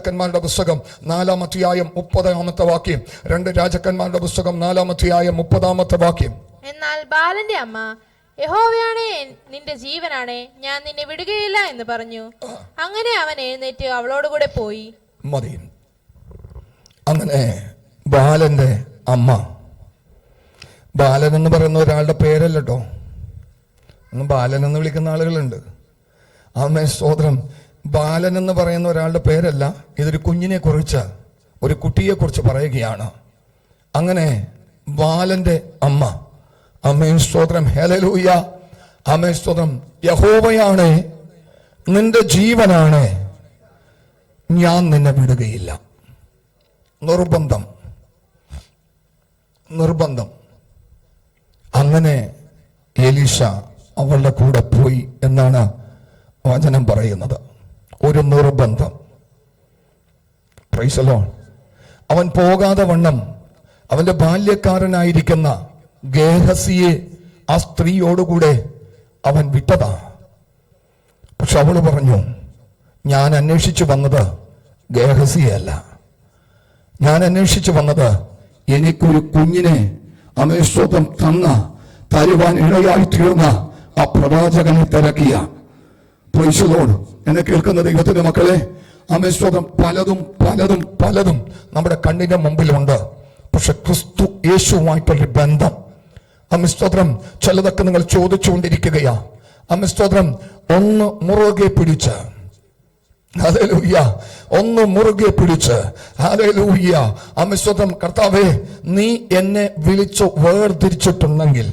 രാജാക്കന്മാരുടെ പുസ്തകം 4-ാം അധ്യായം 30-ാമത്തെ വാക്യം. 2 രാജാക്കന്മാരുടെ പുസ്തകം 4-ാം അധ്യായം 30-ാമത്തെ വാക്യം. എന്നാൽ ബാലന്റെ അമ്മ, യഹോവയാണേ നിന്റെ ജീവനാണേ, ഞാൻ നിന്നെ വിടുകയില്ല എന്ന് പറഞ്ഞു. അങ്ങനെ അവൻ എഴുന്നേറ്റ് അവളോടുകൂടെ പോയി. മതി. അങ്ങനെ ബാലന്റെ അമ്മ, ബാലൻ എന്ന് പറയുന്ന ഒരാളുടെ പേരല്ല കേട്ടോ, ബാലൻ എന്ന് വിളിക്കുന്ന ആളുകളുണ്ട്. ആമേൻ, സ്തോത്രം. ബാലൻ എന്ന് പറയുന്ന ഒരാളുടെ പേരല്ല, ഇതൊരു കുഞ്ഞിനെ കുറിച്ച്, ഒരു കുട്ടിയെ കുറിച്ച് പറയുകയാണ്. അങ്ങനെ ബാലന്റെ അമ്മ, ആമേൻ, സ്തോത്രം, ഹല്ലേലൂയ, ആമേൻ, സ്തോത്രം, യഹോവയാണ് നിന്റെ ജീവനാണ്, ഞാൻ നിന്നെ വിടുകയില്ല. നിർബന്ധം, നിർബന്ധം. അങ്ങനെ എലീശ അവളുടെ കൂടെ പോയി എന്നാണ് വചനം പറയുന്നത്. ഒരു നിർബന്ധം. Price the Lord. അവൻ പോകാതെ വണ്ണം അവന്റെ ബാല്യക്കാരനായിരിക്കുന്ന ഗേഹസിയെ ആ സ്ത്രീയോടുകൂടെ അവൻ വിട്ടതാ. പക്ഷെ അവള് പറഞ്ഞു, ഞാൻ അന്വേഷിച്ചു വന്നത് ഗേഹസിയല്ല, ഞാൻ അന്വേഷിച്ചു വന്നത് എനിക്കൊരു കുഞ്ഞിനെ അമേശ്വരം തരുവാൻ ഇടയായി തീർന്ന ആ പ്രവാചകനെ തിരക്കിയ. Price the Lord. എന്നെ കേൾക്കുന്ന ദൈവത്തിന്റെ മക്കളെ, അമേശ്വരം പലതും പലതും പലതും നമ്മുടെ കണ്ണിന്റെ മുമ്പിലുണ്ട്. പക്ഷെ ക്രിസ്തു യേശുവുമായിട്ടൊരു ബന്ധം, അമേശ്വരം, ചിലതൊക്കെ നിങ്ങൾ ചോദിച്ചുകൊണ്ടിരിക്കുകയാ. അമേശ്വരം ഒന്ന് മുറുകെ പിടിച്ച്, ഹല്ലേലൂയ, ഒന്ന് മുറുകെ പിടിച്ച്, ഹല്ലേലൂയ, ആമേൻ, സ്തോത്രം. കർത്താവേ, നീ എന്നെ വിളിച്ചു വേർതിരിച്ചിട്ടുണ്ടെങ്കിൽ,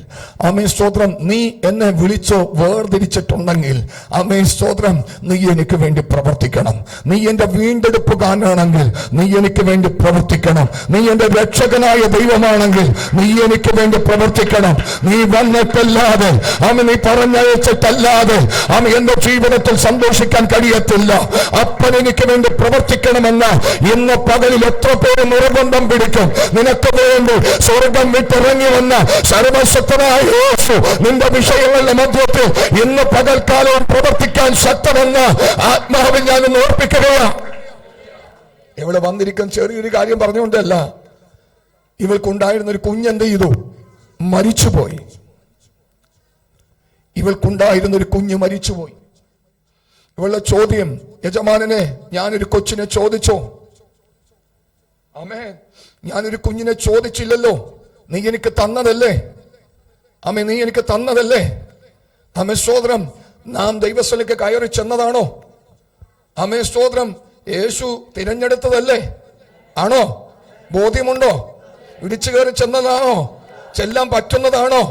ആമേൻ, സ്തോത്രം, നീ എന്നെ വിളിച്ചു വേർതിരിച്ചിട്ടുണ്ടെങ്കിൽ, ആമേൻ, സ്തോത്രം, നീ എനിക്ക് വേണ്ടി പ്രവർത്തിക്കണം. നീ എന്റെ വീണ്ടെടുപ്പുകാരനാണെങ്കിൽ നീ എനിക്ക് വേണ്ടി പ്രവർത്തിക്കണം. നീ എന്റെ രക്ഷകനായ ദൈവമാണെങ്കിൽ നീ എനിക്ക് വേണ്ടി പ്രവർത്തിക്കണം. നീ വന്നിട്ടല്ലാതെ, ആമേൻ, നീ പറഞ്ഞയച്ചിട്ടല്ലാതെ, ആമേൻ, എന്റെ ജീവിതത്തിൽ സന്തോഷിക്കാൻ കഴിയത്തില്ല. അപ്പൻ എനിക്ക് വേണ്ടി പ്രവർത്തിക്കണമെന്ന് ഇന്ന് പകലിൽ എത്ര പേര് നിർബന്ധം പിടിക്കും? നിനക്ക് വേണ്ടി സ്വർഗം വിട്ടിറങ്ങി വന്ന സർവശക്തനായ യേശു നിന്റെ വിഷയങ്ങളുടെ മധ്യത്തിൽ ഇന്ന് പകൽക്കാലവും പ്രവർത്തിക്കാൻ ശക്തമെന്ന് ആത്മാവിൽ ഞാൻ ഓർപ്പിക്കുകയാണ്. ഇവിടെ വന്നിരിക്കാൻ ചെറിയൊരു കാര്യം പറഞ്ഞുകൊണ്ടല്ല, ഇവൾക്കുണ്ടായിരുന്ന ഒരു കുഞ്ഞെന്ത് ചെയ്തു? മരിച്ചുപോയി. ഇവൾക്കുണ്ടായിരുന്ന ഒരു കുഞ്ഞ് മരിച്ചുപോയി. ഇവളുടെ ചോദ്യം, യജമാനനെ, ഞാനൊരു കൊച്ചിനെ ചോദിച്ചോ? ആമേൻ, ഞാനൊരു കുഞ്ഞിനെ ചോദിച്ചില്ലല്ലോ, നീ എനിക്ക് തന്നതല്ലേ? ആമേ, നീ എനിക്ക് തന്നതല്ലേ? ആമേ, സ്തോത്രം. നാം ദൈവസ്ഥലേക്ക് കയറി ചെന്നതാണോ? ആമേ, സ്തോത്രം. യേശു തിരഞ്ഞെടുത്തതല്ലേ? ആണോ? ബോധ്യമുണ്ടോ? ഇടിച്ചു കയറി ചെന്നതാണോ? ചെല്ലാൻ പറ്റുന്നതാണോ?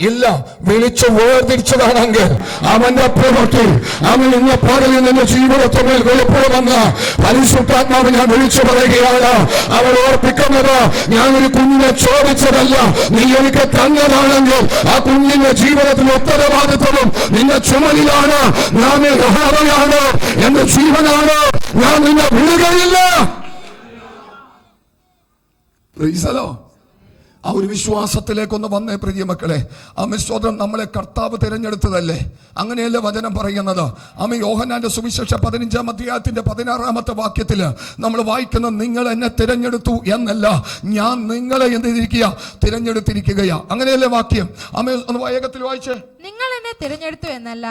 ഇല്ല. വിളിച്ചു വേർതിരിച്ചതാണെങ്കിൽ അവന്റെ പ്രവൃത്തി, അവൻ ഇന്ന് പകലിൽ നിന്ന് ജീവിതത്തിൽ വെളിപ്പെടുമെന്ന് പരിശുദ്ധാത്മാവ് ഞാൻ വിളിച്ചു പറയുകയാണ്. അവൾ ഓർപ്പിക്കുന്നത്, ഞാനൊരു കുഞ്ഞിനെ ചോദിച്ചതല്ല, നീ എനിക്ക് തന്നതാണെങ്കിൽ ആ കുഞ്ഞിന്റെ ജീവിതത്തിൽ ഉത്തരവാദിത്വവും നിന്റെ ചുമലിലാണ്. ഞാൻ യഹോവയാണ്, എന്റെ ജീവനാണ്, ഞാൻ നിന്നെ വിടുകയില്ല. Praise the Lord. ആ ഒരു വിശ്വാസത്തിലേക്കൊന്ന് വന്നേ പ്രിയ മക്കളെ. ആമേൻ, സ്തോത്രം. നമ്മളെ കർത്താവ് തിരഞ്ഞെടുത്തതല്ലേ? അങ്ങനെയല്ലേ വചനം പറയുന്നത്? ആമേൻ, യോഹന്നാന്റെ സുവിശേഷം 15-ാം അധ്യായത്തിന്റെ 16-ാമത്തെ വാക്യത്തില് നമ്മൾ വായിക്കുന്ന, നിങ്ങൾ എന്നെ തിരഞ്ഞെടുത്തു എന്നല്ല, ഞാൻ നിങ്ങളെ തിരഞ്ഞെടുത്തിരിക്കുകയാ. അങ്ങനെയല്ലേ വാക്യം? ആമേൻ, ഒന്ന് വേഗത്തിൽ വായിച്ചേ. നിങ്ങൾ എന്നെ തിരഞ്ഞെടുത്തു എന്നല്ല,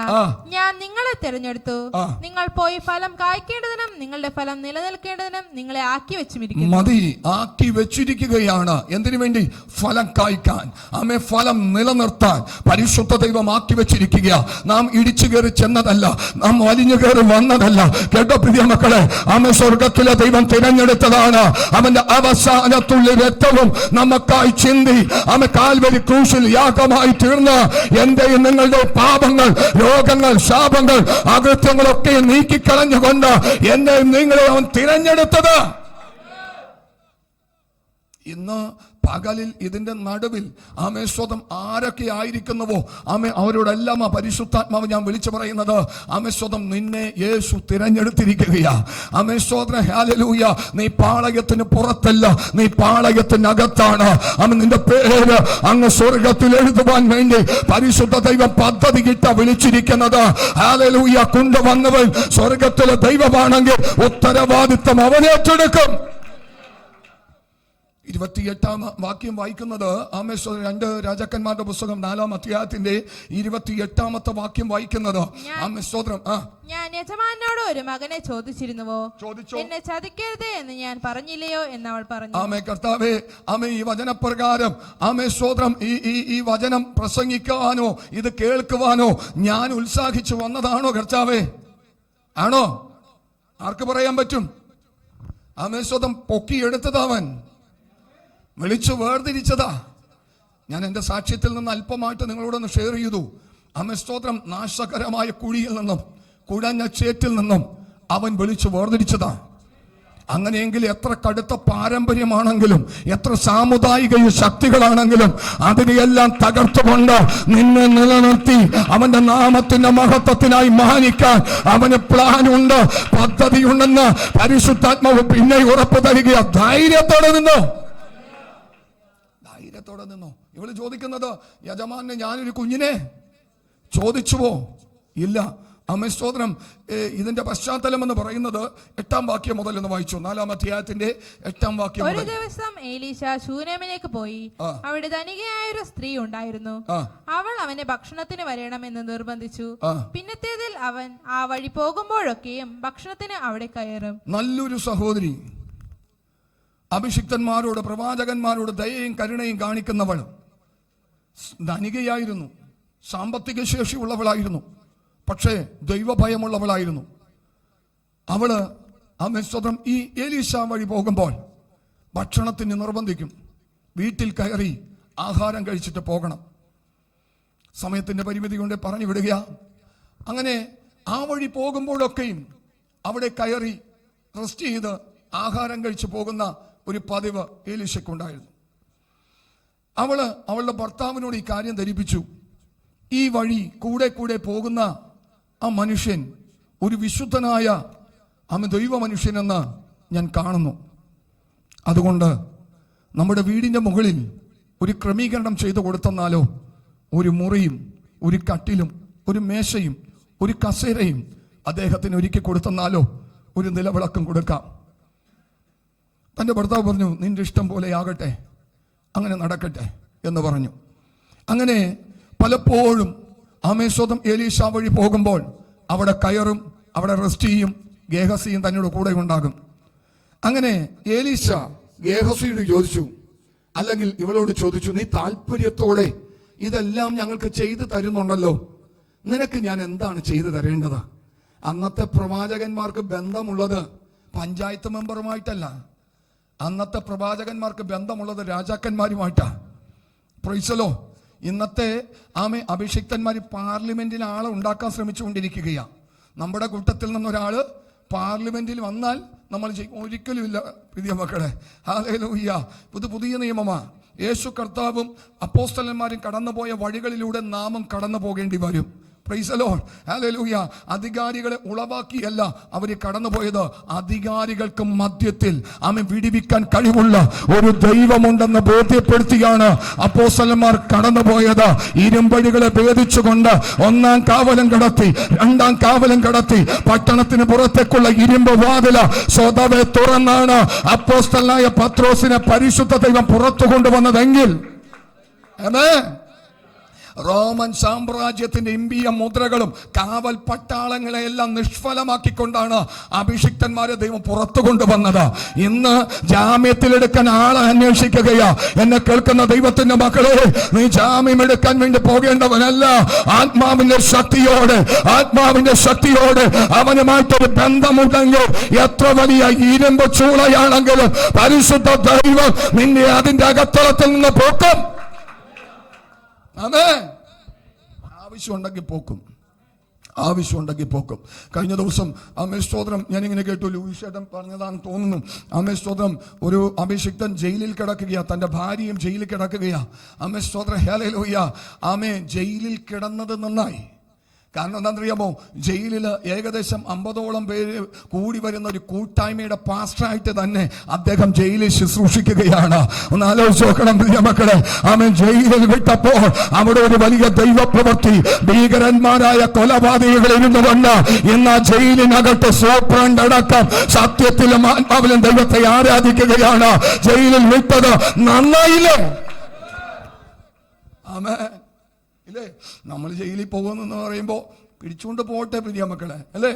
ഞാൻ നിങ്ങളെ തിരഞ്ഞെടുത്തു, നിങ്ങൾ പോയി ഫലം കായ്ക്കേണ്ടതിനും നിങ്ങളുടെ ഫലം നിലനിൽക്കേണ്ടതിനും നിങ്ങളെ ആക്കി വെച്ചിരിക്കുന്നു. മതി, ആക്കി വെച്ചിരിക്കുകയാണ്. എന്തിനു വേണ്ടി? ഫലം കായ്ക്കാൻ, ആമേ, ഫലം നിലനിർത്താൻ പരിശുദ്ധ ദൈവം ആക്കി വെച്ചിരിക്കുക. നാം ഇടിച്ചു കയറി ചെന്നതല്ല, നാം വലിഞ്ഞു കയറി വന്നതല്ല. കേട്ടോ പ്രിയ മക്കളെ, ആമേ, സ്വർഗത്തിലെ ദൈവം തിരഞ്ഞെടുത്തതാണ്. അവന്റെ അവസാനത്തുള്ള രക്തവും നമുക്കായി ചിന്തി, ആമേ, കാൽവരി ക്രൂശിൽ യാഗമായി തീർന്ന് എന്റെയും നിങ്ങളുടെ പാപങ്ങൾ, രോഗങ്ങൾ, ശാപങ്ങൾ, അകൃത്യങ്ങളൊക്കെ നീക്കിക്കളഞ്ഞുകൊണ്ട് എന്നെ നിങ്ങളെ അവൻ തിരഞ്ഞെടുത്തത്. ഇന്ന് പകലിൽ ഇതിന്റെ നടുവിൽ ആമേശ്വതം ആരൊക്കെ ആയിരിക്കുന്നുവോ അവരോടെല്ലാം ആ പരിശുദ്ധാത്മാവ് ഞാൻ വിളിച്ചു പറയുന്നത്, ആമേശ്വതം നിന്നെ യേശു തിരഞ്ഞെടുത്തിരിക്കുകയാ. ആമേശ്വതം ഹല്ലേലൂയ. നീ പാളയത്തിന് പുറത്തല്ല, നീ പാളയത്തിനകത്താണ്. നിന്റെ പേര് അങ്ങ് സ്വർഗത്തിൽ എഴുതുവാൻ വേണ്ടി പരിശുദ്ധ ദൈവം പദ്ധതി കിട്ട വിളിച്ചിരിക്കുന്നത്. ഹല്ലേലൂയ. കൊണ്ടുവന്നവൻ സ്വർഗത്തിലെ ദൈവമാണെങ്കിൽ ഉത്തരവാദിത്വം അവൻ ഏറ്റെടുക്കും. 28-ാം വാക്യം വായിക്കുന്നത് 2 രാജാക്കന്മാരുടെ പുസ്തകം 4-ാം അധ്യായത്തിന്റെ 28-ാമത്തെ വാക്യം വായിക്കുന്നത്. ഞാൻ യജമാനോട് ഒരു മകനെ ചോദിച്ചിരുന്നുവോ, എന്നെ ചതിക്കരുതേ എന്ന് ഞാൻ പറഞ്ഞില്ലയോ എന്ന് അവൾ പറഞ്ഞു. ആമേ കർത്താവേ, ആമേ ഈ വചനപ്രകാരം ആമേ സ്തോത്രം, ഈ വചനം പ്രസംഗിക്കുവാനോ ഇത് കേൾക്കുവാനോ ഞാൻ ഉത്സാഹിച്ചു വന്നതാണോ കർത്താവേ? ആണോ? ആർക്ക് പറയാൻ പറ്റും? ആമേ സ്തോത്രം പൊക്കിയെടുത്തതവൻ, വിളിച്ചു വേർതിരിച്ചതാ. ഞാൻ എൻ്റെ സാക്ഷ്യത്തിൽ നിന്ന് അല്പമായിട്ട് നിങ്ങളോടൊന്ന് ഷെയർ ചെയ്തു. ആമേ സ്തോത്രം, നാശകരമായ കുഴിയിൽ നിന്നും കുഴഞ്ഞ ചേറ്റിൽ നിന്നും അവൻ വിളിച്ചു വേർതിരിച്ചതാ. അങ്ങനെയെങ്കിൽ എത്ര കടുത്ത പാരമ്പര്യമാണെങ്കിലും എത്ര സാമുദായിക ശക്തികളാണെങ്കിലും അതിനെയെല്ലാം തകർത്തുകൊണ്ട് നിന്നെ നിലനിർത്തി അവന്റെ നാമത്തിന്റെ മഹത്വത്തിനായി മാനിക്കാൻ അവന് പ്ലാനുണ്ട്, പദ്ധതിയുണ്ടെന്ന് പരിശുദ്ധാത്മാവ് പിന്നെ ഉറപ്പ് തരിക. ധൈര്യത്തോടെ നിന്നോ. ഇവള് ചോദിക്കുന്നത്, യജമാനെ ഞാനൊരു കുഞ്ഞിനെ ചോദിച്ചുവോ? ഇല്ല. ആമേൻ സ്തോത്രം. ഇതിന്റെ പശ്ചാത്തലം എന്ന് പറയുന്നത് 8-ാം വാക്യം മുതൽ എന്ന് വായിച്ചു. 4-ാം അധ്യായത്തിന്റെ 8-ാം വാക്യം. ഒരു ദിവസം എലീശ ശൂനേമിലേക്ക് പോയി. അവിടെ ധനികയായ ഒരു സ്ത്രീ ഉണ്ടായിരുന്നു. അവൾ അവനെ ഭക്ഷണത്തിന് വരണമെന്ന് നിർബന്ധിച്ചു. പിന്നത്തേതിൽ അവൻ ആ വഴി പോകുമ്പോഴൊക്കെയും ഭക്ഷണത്തിന് അവിടെ കയറും. നല്ലൊരു സഹോദരി, അഭിഷിക്തന്മാരോട് പ്രവാചകന്മാരോട് ദയയും കരുണയും കാണിക്കുന്നവൾ, ധനികയായിരുന്നു, സാമ്പത്തിക ശേഷിയുള്ളവളായിരുന്നു, പക്ഷേ ദൈവഭയമുള്ളവളായിരുന്നു. അവള് ആമേൻ സ്തോത്രം ഈ എലീശ വഴി പോകുമ്പോൾ ഭക്ഷണത്തിന് നിർബന്ധിക്കും. വീട്ടിൽ കയറി ആഹാരം കഴിച്ചിട്ട് പോകണം. സമയത്തിന്റെ പരിമിതി കൊണ്ട് പറഞ്ഞു വിടുക. അങ്ങനെ ആ വഴി പോകുമ്പോഴൊക്കെയും അവിടെ കയറി റെസ്റ്റ് ചെയ്ത് ആഹാരം കഴിച്ചു പോകുന്ന ഒരു പതിവ് എലീശയ്ക്കുണ്ടായിരുന്നു. അവളുടെ ഭർത്താവിനോട് ഈ കാര്യം ധരിപ്പിച്ചു. ഈ വഴി കൂടെ കൂടെ പോകുന്ന ആ മനുഷ്യൻ ഒരു വിശുദ്ധനായ ദൈവ മനുഷ്യനെന്ന് ഞാൻ കാണുന്നു. അതുകൊണ്ട് നമ്മുടെ വീടിന്റെ മുകളിൽ ഒരു ക്രമീകരണം ചെയ്തു കൊടുത്തെന്നാലോ, ഒരു മുറിയും ഒരു കട്ടിലും ഒരു മേശയും ഒരു കസേരയും അദ്ദേഹത്തിന് ഒരുക്കി കൊടുത്തെന്നാലോ, ഒരു നിലവിളക്കം കൊടുക്കാം. തൻ്റെ ഭർത്താവ് പറഞ്ഞു, നിന്റെ ഇഷ്ടം പോലെ ആകട്ടെ, അങ്ങനെ നടക്കട്ടെ എന്ന് പറഞ്ഞു. അങ്ങനെ പലപ്പോഴും ആമേശ്വതം എലീശ വഴി പോകുമ്പോൾ അവിടെ കയറും, അവിടെ റെസ്റ്റ് ചെയ്യും. ഗേഹസിയും തന്നോട് കൂടെ ഉണ്ടാകും. അങ്ങനെ എലീശ ഗേഹസിയോട് ചോദിച്ചു, അല്ലെങ്കിൽ ഇവളോട് ചോദിച്ചു, നീ താല്പര്യത്തോടെ ഇതെല്ലാം ഞങ്ങൾക്ക് ചെയ്തു തരുന്നുണ്ടല്ലോ, നിനക്ക് ഞാൻ എന്താണ് ചെയ്തു തരേണ്ടത്? അന്നത്തെ പ്രവാചകന്മാർക്ക് ബന്ധമുള്ളത് പഞ്ചായത്ത് മെമ്പറുമായിട്ടല്ല, അന്നത്തെ പ്രവാചകന്മാർക്ക് ബന്ധമുള്ളത് രാജാക്കന്മാരുമായിട്ടാ. പ്രൈസലോ. ഇന്നത്തെ അഭിഷിക്തന്മാർ പാർലമെന്റിൽ ആളെ ഉണ്ടാക്കാൻ ശ്രമിച്ചുകൊണ്ടിരിക്കുകയാണ്. നമ്മുടെ കൂട്ടത്തിൽ നിന്നൊരാള് പാർലമെന്റിൽ വന്നാൽ നമ്മൾ ഒരിക്കലും ഇല്ല പ്രിയ മക്കളെ. ഹല്ലേലൂയ. പുതിയ നിയമമാ. യേശു കർത്താവും അപ്പോസ്തലന്മാരും കടന്നുപോയ വഴികളിലൂടെ നാമും കടന്നു പോകേണ്ടി വരും. Price the Lord. ഹല്ലേലൂയ. അധികാരികളെ ഉളവാക്കിയല്ല അവര് കടന്നുപോയത്, അധികാരികൾക്ക് മധ്യത്തിൽ വിടിവിക്കാൻ കഴിവുള്ള ഒരു ദൈവമുണ്ടെന്ന് ബോധ്യപ്പെടുത്തിയാണ് അപ്പോസ്തലന്മാർ കടന്നുപോയത്. ഇരുമ്പടികളെ ഭേദിച്ചുകൊണ്ട് 1-ാം കാവലം കടത്തി, 2-ാം കാവലം കടത്തി, പട്ടണത്തിന് പുറത്തേക്കുള്ള ഇരുമ്പ് വാതില സ്വതവേ തുറന്നാണ് അപ്പോസ്തലനായ പത്രോസിനെ പരിശുദ്ധ ദൈവം പുറത്തു കൊണ്ടുവന്നതെങ്കിൽ റോമൻ സാമ്രാജ്യത്തിന്റെ ഇമ്പിയ മുദ്രകളും കാവൽ പട്ടാളങ്ങളെ എല്ലാം നിഷ്ഫലമാക്കിക്കൊണ്ടാണ് അഭിഷിക്തന്മാരെ ദൈവം പുറത്തു കൊണ്ടുവന്നത്. ഇന്ന് ജാമ്യത്തിലെടുക്കാൻ ആളെ അന്വേഷിക്കുകയാ. എന്നെ കേൾക്കുന്ന ദൈവത്തിന്റെ മക്കളെ, നീ ജാമ്യം എടുക്കാൻ വേണ്ടി പോകേണ്ടവനല്ല. ആത്മാവിന്റെ ശക്തിയോട് അവനുമായിട്ടൊരു ബന്ധമുണ്ടെങ്കിൽ എത്ര വലിയ ഇരുമ്പ് ചൂളയാണെങ്കിലും പരിശുദ്ധ ദൈവം നിന്നെ അതിന്റെ അകത്തളത്തിൽ നിന്ന് പോക്കും. ആവശ്യമുണ്ടെങ്കിൽ പോക്കും. ആവശ്യമുണ്ടെങ്കിൽ പോക്കും. കഴിഞ്ഞ ദിവസം സ്തോത്രം ഞാനിങ്ങനെ കേട്ടു, ലൂയിസേട്ടൻ പറഞ്ഞതാണെന്ന് തോന്നുന്നു. സ്തോത്രം ഒരു അഭിഷിക്തൻ ജയിലിൽ കിടക്കുകയാ, തൻ്റെ ഭാര്യയും ജയിലിൽ കിടക്കുകയാ. സ്തോത്രം ഹല്ലേലൂയ. ജയിലിൽ കിടന്നത് നന്നായി. കാരണം എന്താണെന്നറിയാമോ? ജയിലിൽ ഏകദേശം 50ഓളം പേര് കൂടി വരുന്ന ഒരു കൂട്ടായ്മയുടെ പാസ്റ്ററായിട്ട് തന്നെ അദ്ദേഹം ജയിലിൽ ശുശ്രൂഷിക്കുകയാണ്. ഒന്ന് ആലോചിച്ച് നോക്കണം പ്രിയ മക്കളെ. ജയിലിൽ വിട്ടപ്പോൾ അവിടെ ഒരു വലിയ ദൈവപ്രവൃത്തി, ഭീകരന്മാരായ കൊലപാതകങ്ങൾ ഇരുന്നുകൊണ്ട് ഇന്ന് ജയിലിനകത്ത് സൂപ്രണ്ട് അടക്കം സത്യത്തിലും ആത്മാവിലും ദൈവത്തെ ആരാധിക്കുകയാണ്. ജയിലിൽ വിട്ടത് നന്നായില്ലേ? ആമേൻ. ഇല്ലേ? നമ്മൾ ജയിലിൽ പോകുന്നെന്ന് പറയുമ്പോൾ പിടിച്ചുകൊണ്ട് പോട്ടെ പ്രിയ മക്കളെ, അല്ലേ?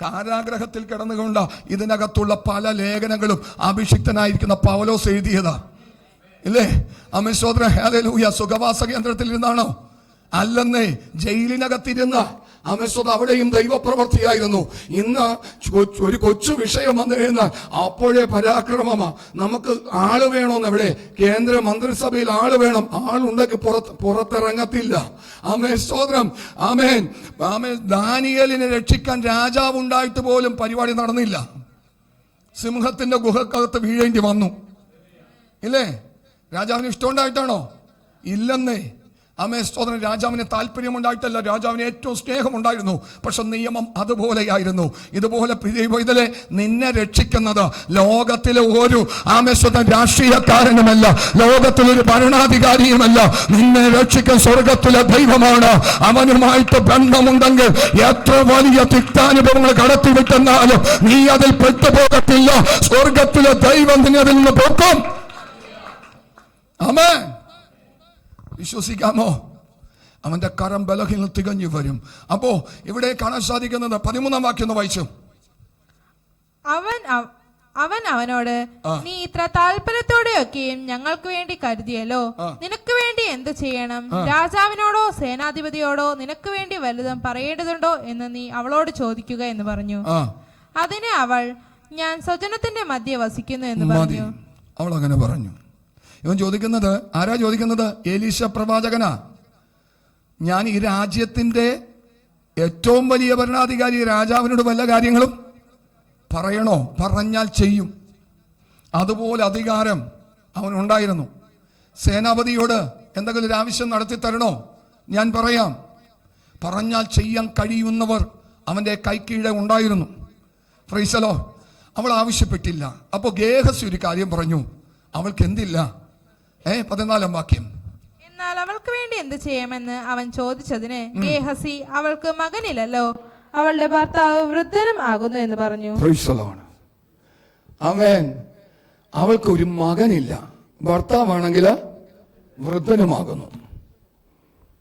കാരാഗ്രഹത്തിൽ കിടന്നുകൊണ്ട് ഇതിനകത്തുള്ള പല ലേഖനങ്ങളും അഭിഷിക്തനായിരിക്കുന്ന പൗലോസ് എഴുതിയതാ, ഇല്ലേ? സ്തോത്രം ഹല്ലേലൂയ. സുഖവാസ കേന്ദ്രത്തിൽ ഇരുന്നാണോ? അല്ലെന്നേ, ജയിലിനകത്തിരുന്ന അവിടെയും ദൈവപ്രവൃത്തിയായിരുന്നു. ഇന്ന് ഒരു കൊച്ചു വിഷയം വന്നു കഴിഞ്ഞാൽ അപ്പോഴേ പരാക്രമമാ. നമുക്ക് ആള് വേണമെന്ന്, എവിടെ? കേന്ദ്ര മന്ത്രിസഭയിൽ ആള് വേണം. ആളുണ്ടെങ്കിൽ പുറത്തിറങ്ങത്തില്ല. സ്തോത്രം. ദാനിയേലിനെ രക്ഷിക്കാൻ രാജാവ് ഉണ്ടായിട്ട് പോലും പരിപാടി നടന്നില്ല. സിംഹത്തിന്റെ ഗുഹക്കകത്ത് വീഴേണ്ടി വന്നു, ഇല്ലേ? രാജാവിന് ഇഷ്ടമുണ്ടായിട്ടാണോ? ഇല്ലെന്നേ. സ്തോത്രം. രാജാവിന് താല്പര്യമുണ്ടായിട്ടല്ല, രാജാവിന് ഏറ്റവും സ്നേഹമുണ്ടായിരുന്നു. പക്ഷെ നിയമം അതുപോലെയായിരുന്നു. ഇതുപോലെ ഇതിലെ നിന്നെ രക്ഷിക്കുന്നത് ലോകത്തിലെ ഒരു രാഷ്ട്രീയക്കാരനുമല്ല, ലോകത്തിലൊരു ഭരണാധികാരിയുമല്ല. നിന്നെ രക്ഷിക്കാൻ സ്വർഗത്തിലെ ദൈവമാണ്. അവനുമായിട്ട് ബന്ധമുണ്ടെങ്കിൽ എത്ര വലിയ തിക്താനുഭവങ്ങൾ കടത്തിവിട്ടെന്നാലും നീ അതിൽ പെട്ടുപോകത്തില്ല. സ്വർഗത്തിലെ ദൈവം നിന്നെ അതിൽ നിന്ന് പൊക്കും. ആമേൻ. വിശ്വസിക്കാമോ? അവന്റെ കരം ബലഹീനത തികഞ്ഞു വരും. അപ്പോ ഇവിടെ കാണാൻ സാധിക്കുന്നത് 13-ാം വാക്യം വായിച്ചു. അവൻ അവനോട്, നീ ഇത്ര താല്പര്യത്തോടെയൊക്കെയും ഞങ്ങൾക്ക് വേണ്ടി കരുതിയല്ലോ, നിനക്ക് വേണ്ടി എന്ത് ചെയ്യണം? രാജാവിനോടോ സേനാധിപതിയോടോ നിനക്ക് വേണ്ടി വല്ലതും പറയേണ്ടതുണ്ടോ എന്ന് നീ അവളോട് ചോദിക്കുക എന്ന് പറഞ്ഞു. അതിന് അവൾ, ഞാൻ സ്വജനത്തിന്റെ മധ്യേ വസിക്കുന്നു എന്ന് പറഞ്ഞു. അവൾ അങ്ങനെ പറഞ്ഞു. ഇവൻ ചോദിക്കുന്നത് ആരാ? ചോദിക്കുന്നത് എലീശ പ്രവാചകനാ. ഞാൻ ഈ രാജ്യത്തിന്റെ ഏറ്റവും വലിയ ഭരണാധികാരി, രാജാവിനോട് വല്ല കാര്യങ്ങളും പറയണോ? പറഞ്ഞാൽ ചെയ്യും. അതുപോലെ അധികാരം അവനുണ്ടായിരുന്നു. സേനാപതിയോട് എന്തെങ്കിലും ഒരു ആവശ്യം നടത്തി തരണോ? ഞാൻ പറയാം. പറഞ്ഞാൽ ചെയ്യാൻ കഴിയുന്നവർ അവന്റെ കൈക്കീഴെ ഉണ്ടായിരുന്നു. Price the Lord. അവൾ ആവശ്യപ്പെട്ടില്ല. അപ്പോൾ ഗേഹസി ഒരു കാര്യം പറഞ്ഞു. അവൾക്ക് എന്തില്ല? 14-ാം വാക്യം. എന്നാൽ അവൾക്ക് വേണ്ടി എന്ത് ചെയ്യാമെന്ന് അവൻ ചോദിച്ചതിന് ഗേഹസി, അവൾക്ക് മകനില്ലല്ലോ, അവളുടെ ഭർത്താവ് വൃദ്ധനും ആകുന്നു എന്ന് പറഞ്ഞു. Praise the Lord. ആമേൻ. അവൾക്ക് ഒരു മകനില്ല, ഭർത്താവാണെങ്കിൽ വൃദ്ധനുമാകുന്നു.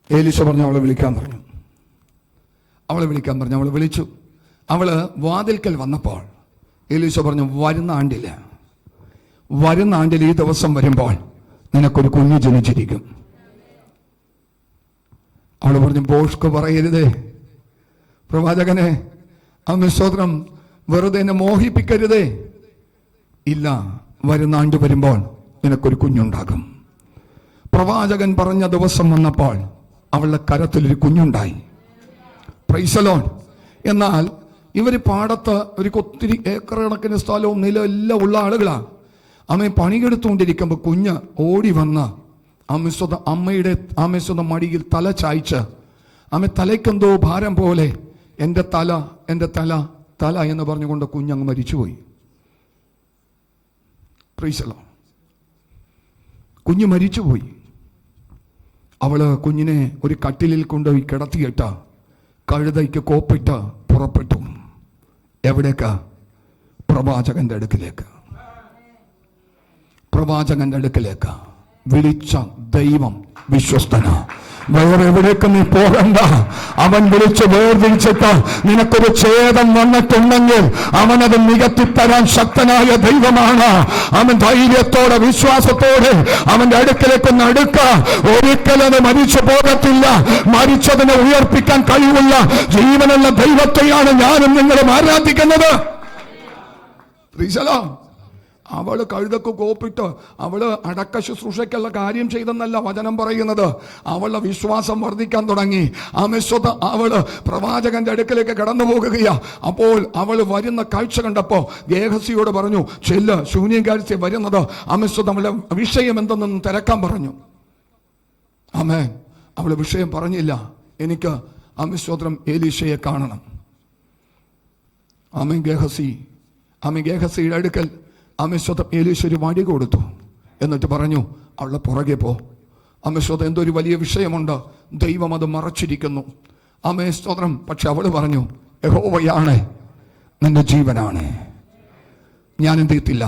എലീശ പറഞ്ഞു അവളെ വിളിക്കാൻ പറഞ്ഞു. അവളെ വിളിച്ചു. അവള് വാതിൽക്കൽ വന്നപ്പോൾ എലീശ പറഞ്ഞു, വരുന്ന ആണ്ടിൽ ഈ ദിവസം വരുമ്പോൾ നിനക്കൊരു കുഞ്ഞ് ജനിച്ചിരിക്കും. അവള് പറഞ്ഞു, ബോഷ്ക്ക് പറയരുതേ പ്രവാചകനെ, സ്തോത്രം, വെറുതെ എന്നെ മോഹിപ്പിക്കരുതേ. ഇല്ല, വരുന്ന ആണ്ട് വരുമ്പോൾ നിനക്കൊരു കുഞ്ഞുണ്ടാകും. പ്രവാചകൻ പറഞ്ഞ ദിവസം വന്നപ്പോൾ അവളുടെ കരത്തിലൊരു കുഞ്ഞുണ്ടായി. Praise the Lord. എന്നാൽ ഇവര് പാടത്ത് ഒരു ഒത്തിരി ഏക്കർ കണക്കിന് സ്ഥലവും നിലം എല്ലാം ഉള്ള ആളുകളാ. അമ്മ പണിയെടുത്തുകൊണ്ടിരിക്കുമ്പോൾ കുഞ്ഞ് ഓടി വന്ന് അമ്മയുടെ മടിയിൽ തല ചായ്ച്ച്, അമ്മ തലയ്ക്കെന്തോ ഭാരം പോലെ, എൻ്റെ തല എന്ന് പറഞ്ഞുകൊണ്ട് കുഞ്ഞങ്ങ് മരിച്ചുപോയി. Price the Lord. കുഞ്ഞ് മരിച്ചുപോയി. അവള് കുഞ്ഞിനെ ഒരു കട്ടിലിൽ കൊണ്ടുപോയി കിടത്തിയിട്ട് കഴുതയ്ക്ക് കോപ്പിട്ട് പുറപ്പെട്ടു. എവിടേക്കാ? പ്രവാചകന്റെ അടുക്കിലേക്ക്. വിളിച്ച ദൈവം വിശ്വസ്തനാ. വേറെ എവിടേക്ക് നീ പോകണ്ട. അവൻ വിളിച്ച് വേർതിരിച്ചിട്ട് നിനക്കൊരു ഛേദം വന്നിട്ടുണ്ടെങ്കിൽ അവനത് നികത്തിത്തരാൻ ശക്തനായ ദൈവമാണ്. അവൻ ധൈര്യത്തോടെ വിശ്വാസത്തോടെ അവന്റെ അടുക്കലേക്കൊന്ന് അടുക്ക. ഒരിക്കലും മരിച്ചു പോകത്തില്ല. മരിച്ചതിനെ ഉയർപ്പിക്കാൻ കഴിവുള്ള ജീവനുള്ള ദൈവത്തെയാണ് ഞാനും നിങ്ങളും ആരാധിക്കുന്നത്. അവള് കഴുതൊക്കെ കോപ്പിട്ട് അവള് അടക്ക ശുശ്രൂഷയ്ക്കുള്ള കാര്യം ചെയ്തെന്നല്ല വചനം പറയുന്നത്. അവളുടെ വിശ്വാസം വർദ്ധിക്കാൻ തുടങ്ങി. അവള് പ്രവാചകന്റെ അടുക്കലേക്ക് കടന്നു പോകുകയാ. അപ്പോൾ അവള് വരുന്ന കാഴ്ച കണ്ടപ്പോ ഗേഹസിയോട് പറഞ്ഞു, ചെല്ല്, ശൂന്യകാഴ്ച വരുന്നത്. അവളുടെ വിഷയം എന്തെന്ന് തിരക്കാൻ പറഞ്ഞു. ആമേൻ. അവള് വിഷയം പറഞ്ഞില്ല. എനിക്ക് ആമേൻ എലീശയെ കാണണം. ആമേൻ. ഗേഹസിയുടെ അടുക്കൽ ആമേൻ എലീശ ഒരു വടി കൊടുത്തു. എന്നിട്ട് പറഞ്ഞു, അവളുടെ പുറകെ പോ. ആമേൻ. എന്തൊരു വലിയ വിഷയമുണ്ട്, ദൈവം അത് മറച്ചിരിക്കുന്നു. ആമേൻ. സ്തോത്രം. പക്ഷെ അവള് പറഞ്ഞു, യഹോവയാണ്, നിന്റെ ജീവനാണ്, ഞാൻ എന്ത് ചെയ്യത്തില്ല.